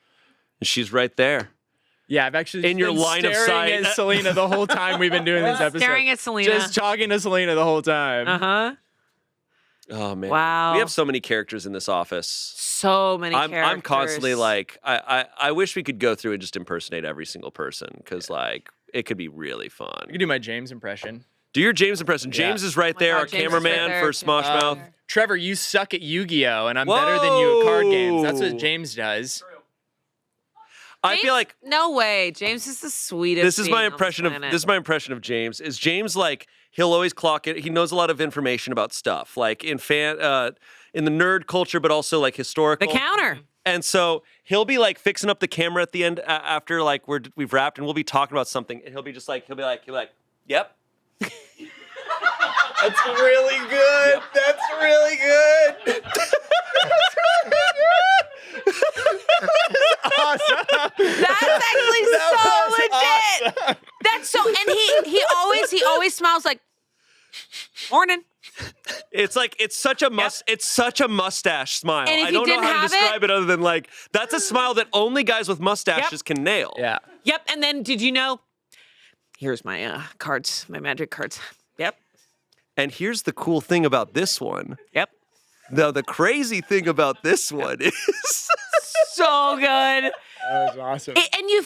Speaker 1: and she's right there.
Speaker 3: Yeah, I've actually
Speaker 1: In your
Speaker 3: been
Speaker 1: line of
Speaker 3: staring
Speaker 1: sight.
Speaker 3: at Selina the whole time we've been doing this episode.
Speaker 2: Staring at Selena.
Speaker 3: Just talking to Selina the whole time.
Speaker 2: Uh-huh.
Speaker 1: Oh man!
Speaker 2: Wow.
Speaker 1: We have so many characters in this office.
Speaker 2: So many characters.
Speaker 1: I'm constantly like, I wish we could go through and just impersonate every single person because like it could be really fun.
Speaker 3: You can do my James impression.
Speaker 1: Do your James impression.
Speaker 3: Yeah.
Speaker 1: James is right
Speaker 2: Oh my
Speaker 1: there,
Speaker 2: God,
Speaker 1: our
Speaker 2: James is right
Speaker 1: cameraman
Speaker 2: there.
Speaker 1: for Smosh Mouth.
Speaker 3: Trevor, you suck at Yu-Gi-Oh, and I'm better than you at card games. That's what James does.
Speaker 1: I feel like
Speaker 2: no way. James is the sweetest.
Speaker 1: this is my
Speaker 2: being on
Speaker 1: impression of
Speaker 2: planet.
Speaker 1: this is my impression of James. Is James like he'll always clock it. He knows a lot of information about stuff, like in the nerd culture, but also like historical.
Speaker 2: The counter.
Speaker 1: And so he'll be like fixing up the camera at the end after like we've wrapped, and we'll be talking about something, and he'll be like, yep.
Speaker 3: That's really good. That's really good. Awesome.
Speaker 2: That's actually so legit.
Speaker 3: Awesome.
Speaker 2: That's so, and he always smiles like, morning.
Speaker 1: It's like it's such a mustache smile.
Speaker 2: And if
Speaker 1: I
Speaker 2: he
Speaker 1: don't know
Speaker 2: didn't
Speaker 1: how to
Speaker 2: have
Speaker 1: describe it other than like that's a smile that only guys with mustaches can nail.
Speaker 3: Yeah.
Speaker 2: Yep. And then did you know? Here's my cards, my magic cards. Yep.
Speaker 1: And here's the cool thing about this one.
Speaker 2: Yep.
Speaker 1: Now the crazy thing about this one is
Speaker 2: So good.
Speaker 3: That was awesome.
Speaker 2: And you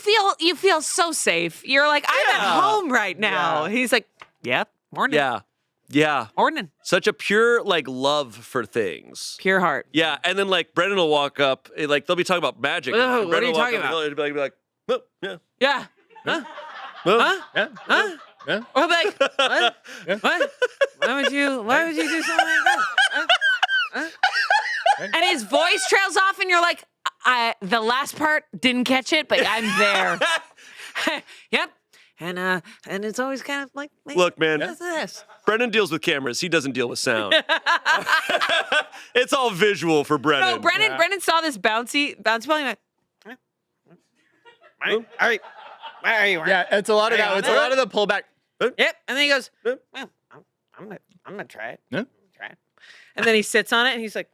Speaker 2: feel so safe. You're like, I'm at home right now.
Speaker 3: Yeah.
Speaker 2: He's like, yep, morning.
Speaker 1: yeah.
Speaker 2: Morning.
Speaker 1: Such a pure like love for things.
Speaker 2: Pure heart.
Speaker 1: Yeah, and then like Brennan will walk up, like they'll be talking about magic.
Speaker 2: Ugh,
Speaker 1: and
Speaker 2: what are
Speaker 1: Brennan
Speaker 2: you
Speaker 1: will walk
Speaker 2: talking
Speaker 1: up, and
Speaker 2: about?
Speaker 1: he'll be like, oh, yeah.
Speaker 2: Yeah. Huh?
Speaker 1: Well,
Speaker 2: Huh?
Speaker 3: Yeah.
Speaker 2: Huh?
Speaker 3: Yeah.
Speaker 2: Or I'll be like, what? What? Why would you do something like that? Huh? And his voice trails off, and you're like, the last part didn't catch it, but I'm there. Yep. And it's always kind of like
Speaker 1: Look, man.
Speaker 2: what's this?
Speaker 1: Brennan deals with cameras. He doesn't deal with sound. It's all visual for Brennan.
Speaker 2: No, Brennan saw this bouncy ball. And he went,
Speaker 1: Oh.
Speaker 2: all right, where are you?
Speaker 3: Yeah, it's a lot of that. It's a lot of the pullback.
Speaker 2: Yep. And then he goes, well, I'm gonna try it.
Speaker 3: Yeah.
Speaker 2: Try it. And then he sits on it and he's like,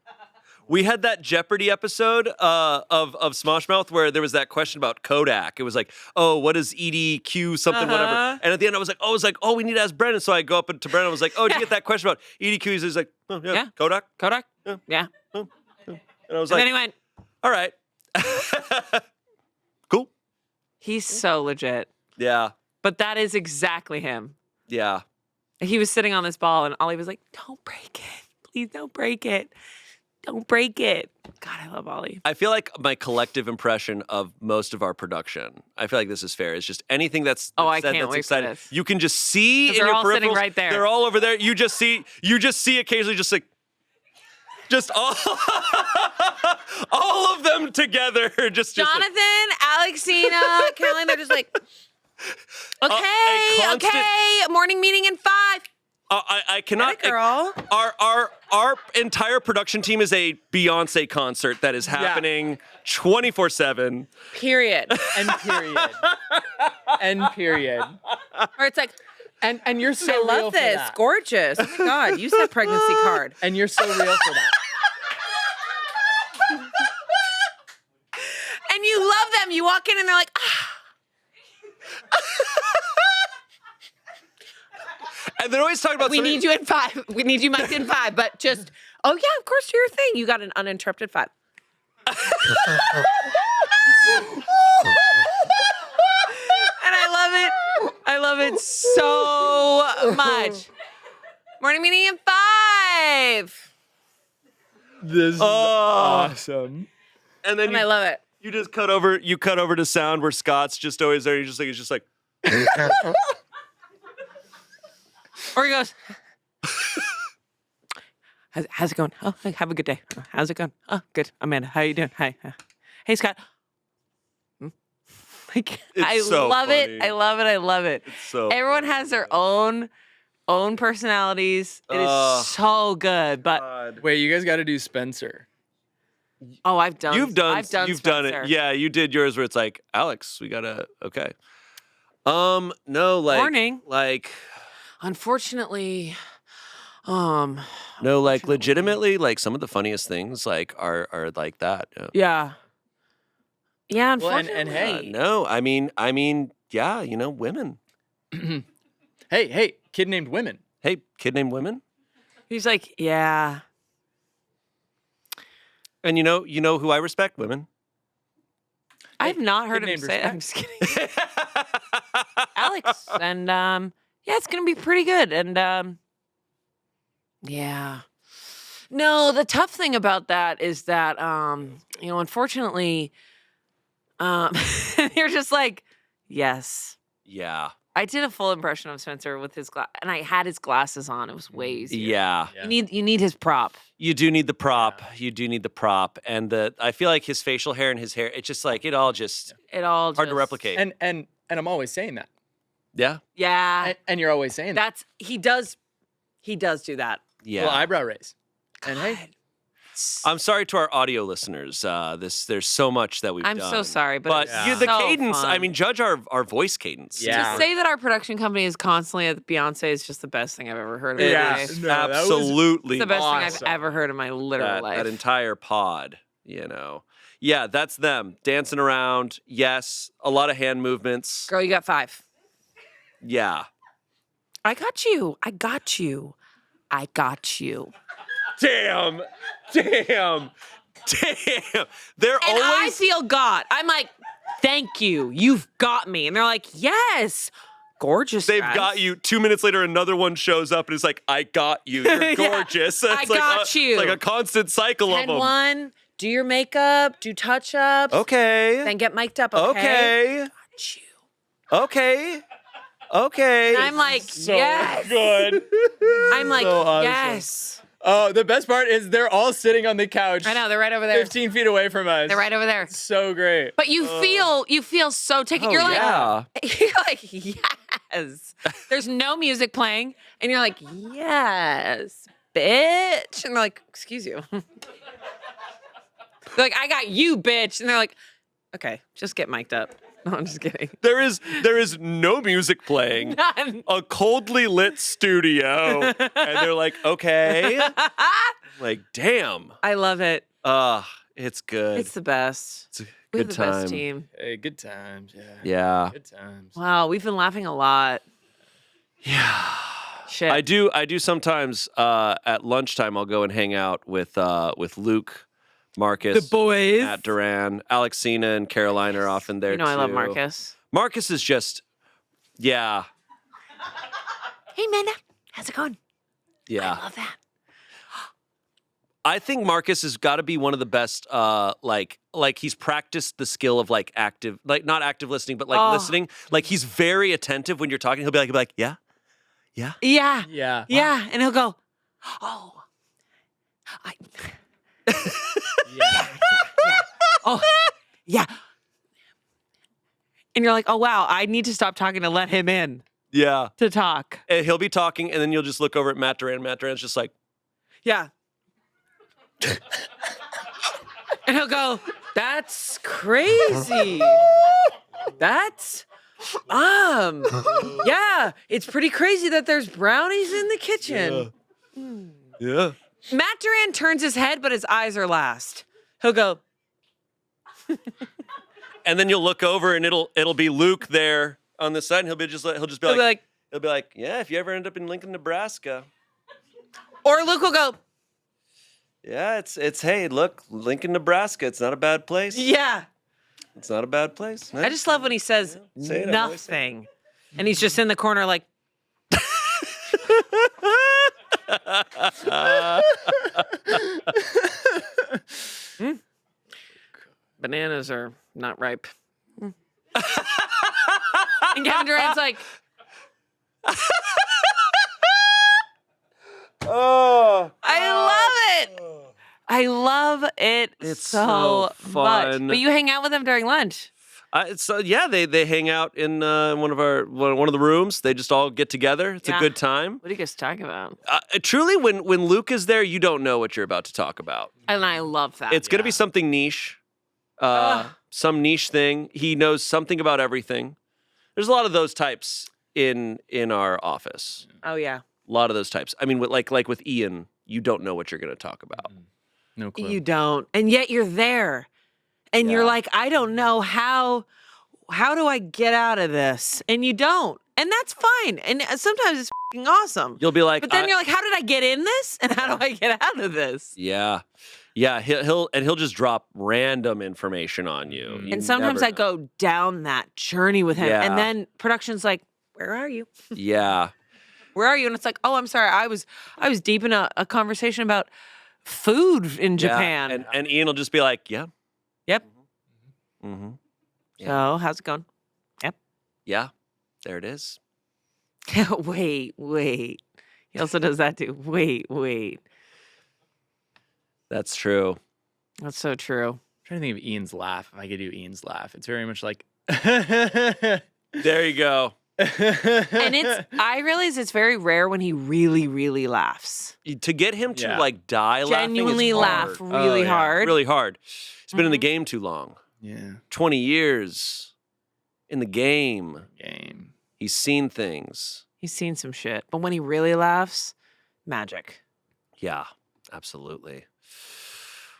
Speaker 1: We had that Jeopardy episode of Smosh Mouth where there was that question about Kodak. It was like, oh, what is EDQ something, whatever. And at the end I was like, we need to ask Brennan. So I go up to Brennan. I was like, oh, did you get that question about EDQ? He's like, oh, yeah. Kodak.
Speaker 2: yeah.
Speaker 1: And I was
Speaker 2: And
Speaker 1: like,
Speaker 2: then he went,
Speaker 1: all right. Cool.
Speaker 2: he's so legit.
Speaker 1: Yeah.
Speaker 2: But that is exactly him.
Speaker 1: Yeah.
Speaker 2: He was sitting on this ball and Ollie was like, don't break it. Please don't break it. Don't break it. God, I love Ollie.
Speaker 1: I feel like my collective impression of most of our production, I feel like this is fair, is just anything that's
Speaker 2: I
Speaker 1: said
Speaker 2: can't
Speaker 1: that's
Speaker 2: wait for
Speaker 1: exciting.
Speaker 2: this.
Speaker 1: You can just see in
Speaker 2: they're
Speaker 1: your
Speaker 2: all sitting
Speaker 1: peripherals.
Speaker 2: right there.
Speaker 1: They're all over there. You just see occasionally just like all of them together. Just
Speaker 2: Jonathan, Alexcina, Caroline, they're just like, okay, morning meeting in 5.
Speaker 1: I cannot.
Speaker 2: Get it, girl.
Speaker 1: Our entire production team is a Beyonce concert that is happening 24/7.
Speaker 2: Period.
Speaker 3: End period. End period.
Speaker 2: Or it's like,
Speaker 3: And you're so
Speaker 2: I
Speaker 3: real
Speaker 2: love
Speaker 3: for
Speaker 2: this.
Speaker 3: that.
Speaker 2: Gorgeous. Oh my God, use that pregnancy card.
Speaker 3: And you're so real for that.
Speaker 2: And you love them. You walk in and they're like,
Speaker 1: And they're always talking about
Speaker 2: we need you in 5. We need you mic'd in 5. But just, oh yeah, of course, do your thing. You got an uninterrupted 5. And I love it. I love it so much. Morning meeting in 5.
Speaker 3: This is awesome.
Speaker 1: And then
Speaker 2: And I love it.
Speaker 1: you just cut over to sound where Scott's just always there. He's just like
Speaker 2: Or he goes, how's it going? Oh, hey, have a good day. How's it going? Oh, good. Amanda, how you doing? Hi. Hey, Scott. Like, I
Speaker 1: so
Speaker 2: love
Speaker 1: funny.
Speaker 2: it. I love it. I love it.
Speaker 1: so
Speaker 2: Everyone has their own personalities. It is so good. But
Speaker 1: God.
Speaker 3: Wait, you guys got to do Spencer.
Speaker 2: I've done
Speaker 1: You've done
Speaker 2: Spencer.
Speaker 1: it. Yeah, you did yours where it's like, Alex, we gotta okay. No, like
Speaker 2: Morning.
Speaker 1: like
Speaker 2: Unfortunately,
Speaker 1: no, like legitimately, like some of the funniest things like are like that.
Speaker 2: yeah. Yeah,
Speaker 3: Well,
Speaker 2: unfortunately.
Speaker 3: and hey,
Speaker 1: No, I mean, yeah, women.
Speaker 3: hey, kid named Women.
Speaker 1: Hey, kid named women.
Speaker 2: He's like, yeah.
Speaker 1: And you know who I respect? Women.
Speaker 2: I've not heard
Speaker 3: kid
Speaker 2: him
Speaker 3: named
Speaker 2: say it. I'm
Speaker 3: Respect.
Speaker 2: just kidding. Alex. And yeah, it's gonna be pretty good. And yeah. No, the tough thing about that is that unfortunately, you're just like, yes.
Speaker 1: Yeah.
Speaker 2: I did a full impression of Spencer with his and I had his glasses on. It was way easier.
Speaker 1: Yeah.
Speaker 2: You need his prop.
Speaker 1: You do need the prop. You do need the prop. And I feel like his facial hair and his hair, it's just like, it all hard to replicate.
Speaker 3: And I'm always saying that.
Speaker 1: Yeah.
Speaker 2: Yeah.
Speaker 3: And you're always saying that.
Speaker 2: He does do that.
Speaker 1: Yeah.
Speaker 3: Well, eyebrow raise. And hey,
Speaker 1: I'm sorry to our audio listeners. There's so much that we've done.
Speaker 2: I'm so sorry, but it's
Speaker 1: the
Speaker 2: so
Speaker 1: cadence,
Speaker 2: fun.
Speaker 1: I mean, judge our voice cadence.
Speaker 3: Yeah.
Speaker 2: To say that our production company is constantly at Beyonce is just the best thing I've ever heard in
Speaker 1: It
Speaker 2: my
Speaker 3: Yeah.
Speaker 2: life.
Speaker 1: is
Speaker 3: No, that was
Speaker 1: absolutely
Speaker 2: It's the best
Speaker 3: awesome.
Speaker 2: thing I've ever heard in my literal life.
Speaker 1: that entire pod, Yeah, that's them dancing around. Yes, a lot of hand movements.
Speaker 2: Girl, you got 5.
Speaker 1: Yeah.
Speaker 2: I got you. I got you. I got you.
Speaker 1: Damn. They're
Speaker 2: And I
Speaker 1: always
Speaker 2: feel God. I'm like, thank you. You've got me. And they're like, yes. Gorgeous.
Speaker 1: they've
Speaker 2: guys.
Speaker 1: got you. 2 minutes later, another one shows up and it's like, I got you. You're
Speaker 2: Yeah.
Speaker 1: gorgeous.
Speaker 2: I
Speaker 1: It's like
Speaker 2: got you.
Speaker 1: It's like a constant cycle of them.
Speaker 2: 10-1, do your makeup, do touch-ups,
Speaker 1: Okay.
Speaker 2: then get mic'd up, okay?
Speaker 1: Okay.
Speaker 2: Got you.
Speaker 1: Okay. Okay.
Speaker 2: And I'm like,
Speaker 3: so
Speaker 2: yes.
Speaker 3: good.
Speaker 2: I'm like,
Speaker 3: So awesome.
Speaker 2: yes.
Speaker 3: Oh, the best part is they're all sitting on the couch.
Speaker 2: I know, they're right over there.
Speaker 3: 15 feet away from us.
Speaker 2: They're right over there.
Speaker 3: So great.
Speaker 2: But you feel so taken.
Speaker 1: Oh,
Speaker 2: You're like,
Speaker 1: yeah.
Speaker 2: you're like, yes. There's no music playing, and you're like, yes, bitch. And they're like, excuse you. They're like, I got you, bitch. And they're like, okay, just get mic'd up. No, I'm just kidding.
Speaker 1: There is no music playing.
Speaker 2: None.
Speaker 1: A coldly lit studio. And they're like, okay. Like, damn.
Speaker 2: I love it.
Speaker 1: It's good.
Speaker 2: It's the best.
Speaker 1: It's a
Speaker 2: We have
Speaker 1: good
Speaker 2: the best
Speaker 1: time.
Speaker 2: team.
Speaker 3: Hey, good times. Yeah.
Speaker 1: Yeah.
Speaker 3: Good times.
Speaker 2: Wow, we've been laughing a lot.
Speaker 1: Yeah.
Speaker 2: Shit.
Speaker 1: I do sometimes at lunchtime I'll go and hang out with Luke, Marcus,
Speaker 2: The boys.
Speaker 1: Matt Duran, Alexcina and Caroline are often there
Speaker 2: You know I love
Speaker 1: too.
Speaker 2: Marcus.
Speaker 1: Marcus is just yeah.
Speaker 2: Hey, Manda. How's it going?
Speaker 1: Yeah.
Speaker 2: I love that.
Speaker 1: I think Marcus has got to be one of the best like he's practiced the skill of like active not active listening but like listening. Like he's very attentive when you're talking. He'll be like, yeah. Yeah.
Speaker 2: Yeah.
Speaker 3: Yeah.
Speaker 2: Yeah. And he'll go, oh.
Speaker 3: Yeah.
Speaker 2: Oh, yeah. And you're like, oh, wow, I need to stop talking to let him in
Speaker 1: Yeah.
Speaker 2: to talk.
Speaker 1: And he'll be talking and then you'll just look over at Matt Duran. Matt Duran's just like,
Speaker 2: Yeah. And he'll go, that's crazy. That's, yeah, it's pretty crazy that there's brownies in the kitchen.
Speaker 1: yeah.
Speaker 2: Matt Duran turns his head, but his eyes are last. He'll go,
Speaker 1: And then you'll look over and it'll be Luke there on the side and he'll be like, yeah, if you ever end up in Lincoln, Nebraska.
Speaker 2: or Luke will go,
Speaker 1: Yeah, it's hey, look, Lincoln, Nebraska. It's not a bad place.
Speaker 2: yeah.
Speaker 1: It's not a bad place.
Speaker 2: I just love when he says
Speaker 1: Say it, I've always said
Speaker 2: nothing. And he's just in the corner like, bananas are not ripe. And Kevin Durant's like,
Speaker 1: Oh,
Speaker 2: I love it. I love it
Speaker 1: It's
Speaker 2: so
Speaker 1: so fun.
Speaker 2: much. But you hang out with them during lunch.
Speaker 1: so yeah, they hang out in one of the rooms. They just all get together. It's
Speaker 2: Yeah.
Speaker 1: a good time.
Speaker 2: What do you guys talk about?
Speaker 1: Truly, when Luke is there, you don't know what you're about to talk about.
Speaker 2: And I love that.
Speaker 1: It's going to be something niche, some niche thing. He knows something about everything. There's a lot of those types in our office.
Speaker 2: Oh, yeah.
Speaker 1: A lot of those types. I mean, like with Ian, you don't know what you're going to talk about.
Speaker 3: No clue.
Speaker 2: You don't. And yet you're there. And you're
Speaker 1: Yeah.
Speaker 2: like, I don't know how do I get out of this? And you don't. And that's fine. And sometimes it's f***ing awesome.
Speaker 1: You'll be like,
Speaker 2: But then you're like, how did I get in this? And how do I get out of this?
Speaker 1: yeah. He'll just drop random information on you. You
Speaker 2: And sometimes
Speaker 1: never
Speaker 2: I
Speaker 1: know.
Speaker 2: go down that journey with him.
Speaker 1: Yeah.
Speaker 2: And then production's like, where are you?
Speaker 1: Yeah.
Speaker 2: Where are you? And it's like, oh, I'm sorry. I was deep in a conversation about food in Japan.
Speaker 1: Yeah. And Ian will just be like, yeah.
Speaker 2: Yep.
Speaker 1: Mm-hmm.
Speaker 2: So how's it going? Yep.
Speaker 1: Yeah. There it is.
Speaker 2: Wait. He also does that too. Wait.
Speaker 1: That's true.
Speaker 2: That's so true.
Speaker 3: I'm trying to think of Ian's laugh. If I could do Ian's laugh, it's very much like.
Speaker 1: There you go.
Speaker 2: And I realize it's very rare when he really, really laughs.
Speaker 1: To get him to
Speaker 3: Yeah.
Speaker 1: like die
Speaker 2: Genuinely
Speaker 1: laughing is
Speaker 2: laugh
Speaker 1: hard.
Speaker 2: really
Speaker 3: yeah.
Speaker 2: hard.
Speaker 1: Really hard. He's been in the
Speaker 2: Mhm.
Speaker 1: game too long.
Speaker 3: Yeah.
Speaker 1: 20 years in the game.
Speaker 3: Game.
Speaker 1: He's seen things.
Speaker 2: He's seen some shit. But when he really laughs, magic.
Speaker 1: Yeah, absolutely.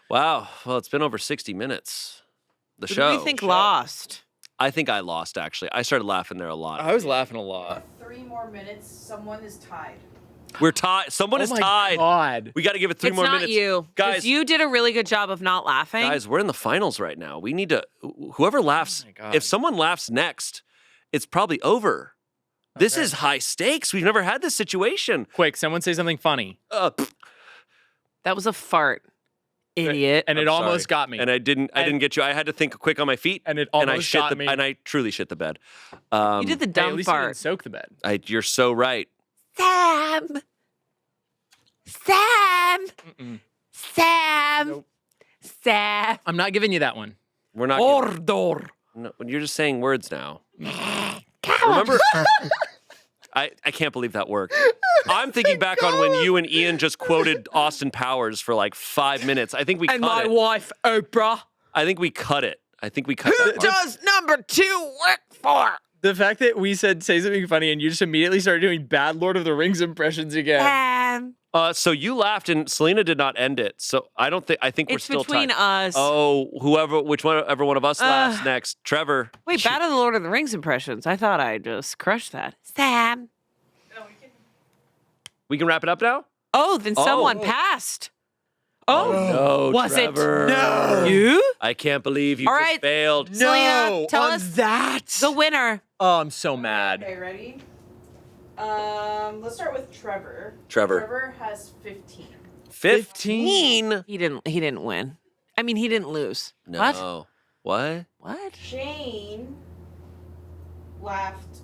Speaker 1: Wow. Well, it's been over 60 minutes. The
Speaker 2: Who
Speaker 1: show.
Speaker 2: do we think lost?
Speaker 1: I think I lost, actually. I started laughing there a lot.
Speaker 3: I was laughing a lot.
Speaker 4: 3 more minutes, someone is tied.
Speaker 1: We're tied. Someone is
Speaker 3: Oh my
Speaker 1: tied.
Speaker 3: God.
Speaker 1: We got to give it 3
Speaker 2: It's
Speaker 1: more
Speaker 2: not
Speaker 1: minutes.
Speaker 2: you. 'Cause
Speaker 1: Guys,
Speaker 2: you did a really good job of not laughing.
Speaker 1: guys, we're in the finals right now. We need to, whoever laughs,
Speaker 3: my God.
Speaker 1: if someone laughs next, it's probably over. This
Speaker 3: Okay.
Speaker 1: is high stakes. We've never had this situation.
Speaker 3: Quick, someone say something funny.
Speaker 2: That was a fart, idiot.
Speaker 3: And it
Speaker 1: I'm
Speaker 3: almost
Speaker 1: sorry.
Speaker 3: got me.
Speaker 1: And I didn't get you. I had to think quick on my feet.
Speaker 3: And it
Speaker 1: and I
Speaker 3: almost
Speaker 1: shit
Speaker 3: got
Speaker 1: the
Speaker 3: me.
Speaker 1: and I truly shit the bed.
Speaker 2: you did the
Speaker 3: Hey, at
Speaker 2: dumb
Speaker 3: least you didn't
Speaker 2: fart.
Speaker 3: soak the bed.
Speaker 1: You're so right.
Speaker 2: Sam.
Speaker 3: Mm-mm.
Speaker 2: Sam.
Speaker 3: Nope.
Speaker 2: Sam.
Speaker 3: I'm not giving you that one.
Speaker 1: We're not.
Speaker 2: Ordor.
Speaker 1: No, you're just saying words now.
Speaker 2: Come on.
Speaker 1: Remember? I can't believe that worked. I'm thinking back on when you and Ian just quoted Austin Powers for like 5 minutes. I think we
Speaker 2: And
Speaker 1: cut
Speaker 2: my
Speaker 1: it.
Speaker 2: wife, Oprah.
Speaker 1: I think we cut it. I think we cut
Speaker 2: Who
Speaker 1: that part.
Speaker 2: does number 2 work for?
Speaker 3: The fact that we said say something funny and you just immediately started doing bad Lord of the Rings impressions again.
Speaker 1: So you laughed and Selina did not end it. So I think we're
Speaker 2: It's
Speaker 1: still
Speaker 2: between
Speaker 1: tied.
Speaker 2: us.
Speaker 1: Oh, whichever one of us laughs next. Trevor.
Speaker 2: Wait, bad of the Lord of the Rings impressions. I thought I just crushed that. Sam.
Speaker 1: We can wrap it up now?
Speaker 2: Oh, then someone passed. Oh,
Speaker 1: No,
Speaker 2: was
Speaker 1: Trevor.
Speaker 2: it? No. You?
Speaker 1: I can't believe you
Speaker 2: All
Speaker 1: just
Speaker 2: right.
Speaker 1: failed.
Speaker 2: Selina, tell
Speaker 3: on
Speaker 2: us
Speaker 3: that.
Speaker 2: the winner.
Speaker 3: Oh, I'm so mad.
Speaker 4: Okay, ready? Let's start with Trevor.
Speaker 1: Trevor.
Speaker 4: Trevor has 15.
Speaker 1: 15?
Speaker 2: He didn't win. I mean, he didn't lose.
Speaker 1: No. What?
Speaker 2: What?
Speaker 4: Shayne laughed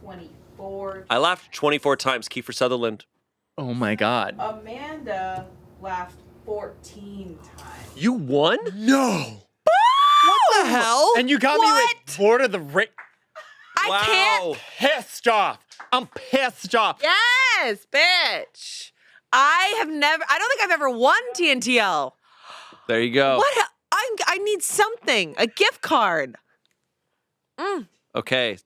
Speaker 4: 24.
Speaker 1: I laughed 24 times. Kiefer Sutherland.
Speaker 3: Oh my God.
Speaker 4: Amanda laughed 14 times.
Speaker 1: You won?
Speaker 3: No.
Speaker 2: What the hell?
Speaker 3: And you got me with Lord of the Rings.
Speaker 2: I can't.
Speaker 3: Pissed off. I'm pissed off.
Speaker 2: Yes, bitch. I don't think I've ever won TNTL.
Speaker 1: There you go.
Speaker 2: What? I need something. A gift card.
Speaker 1: Okay.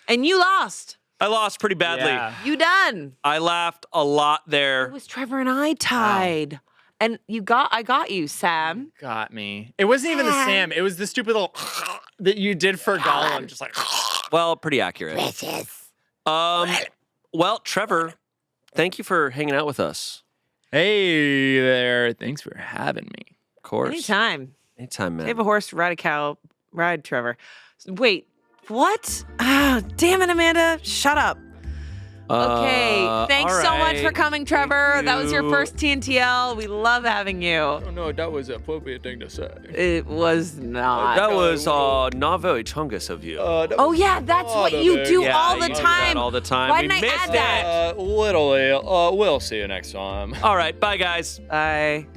Speaker 2: And you lost.
Speaker 1: I lost pretty badly.
Speaker 3: Yeah.
Speaker 2: You done.
Speaker 1: I laughed a lot
Speaker 2: It
Speaker 1: there.
Speaker 2: was Trevor and I tied. And I got you, Sam.
Speaker 3: Got me. It wasn't even the Sam. It was the stupid little that you did for Gollum. Just like.
Speaker 1: Well, pretty accurate. Well, Trevor, thank you for hanging out with us.
Speaker 3: Hey there. Thanks for having me.
Speaker 1: Of course.
Speaker 2: Anytime.
Speaker 1: Anytime, man.
Speaker 2: Save a horse, ride a cow, ride Trevor. Wait, what? Ah, damn it, Amanda. Shut up. Okay, thanks
Speaker 1: all
Speaker 2: so much
Speaker 1: right.
Speaker 2: for coming, Trevor.
Speaker 1: Thank
Speaker 2: That was your
Speaker 1: you.
Speaker 2: first TNTL. We love having you.
Speaker 3: Oh no, that was an appropriate thing to say.
Speaker 2: It was not.
Speaker 1: That was not very chungus of you.
Speaker 2: Oh yeah, that's what you do
Speaker 1: Yeah,
Speaker 2: all the
Speaker 1: you do
Speaker 2: time.
Speaker 1: that all the time.
Speaker 2: Why
Speaker 1: We
Speaker 2: didn't I
Speaker 1: missed
Speaker 2: add that?
Speaker 3: Literally. We'll see you next time.
Speaker 1: All right, bye, guys.
Speaker 2: Bye.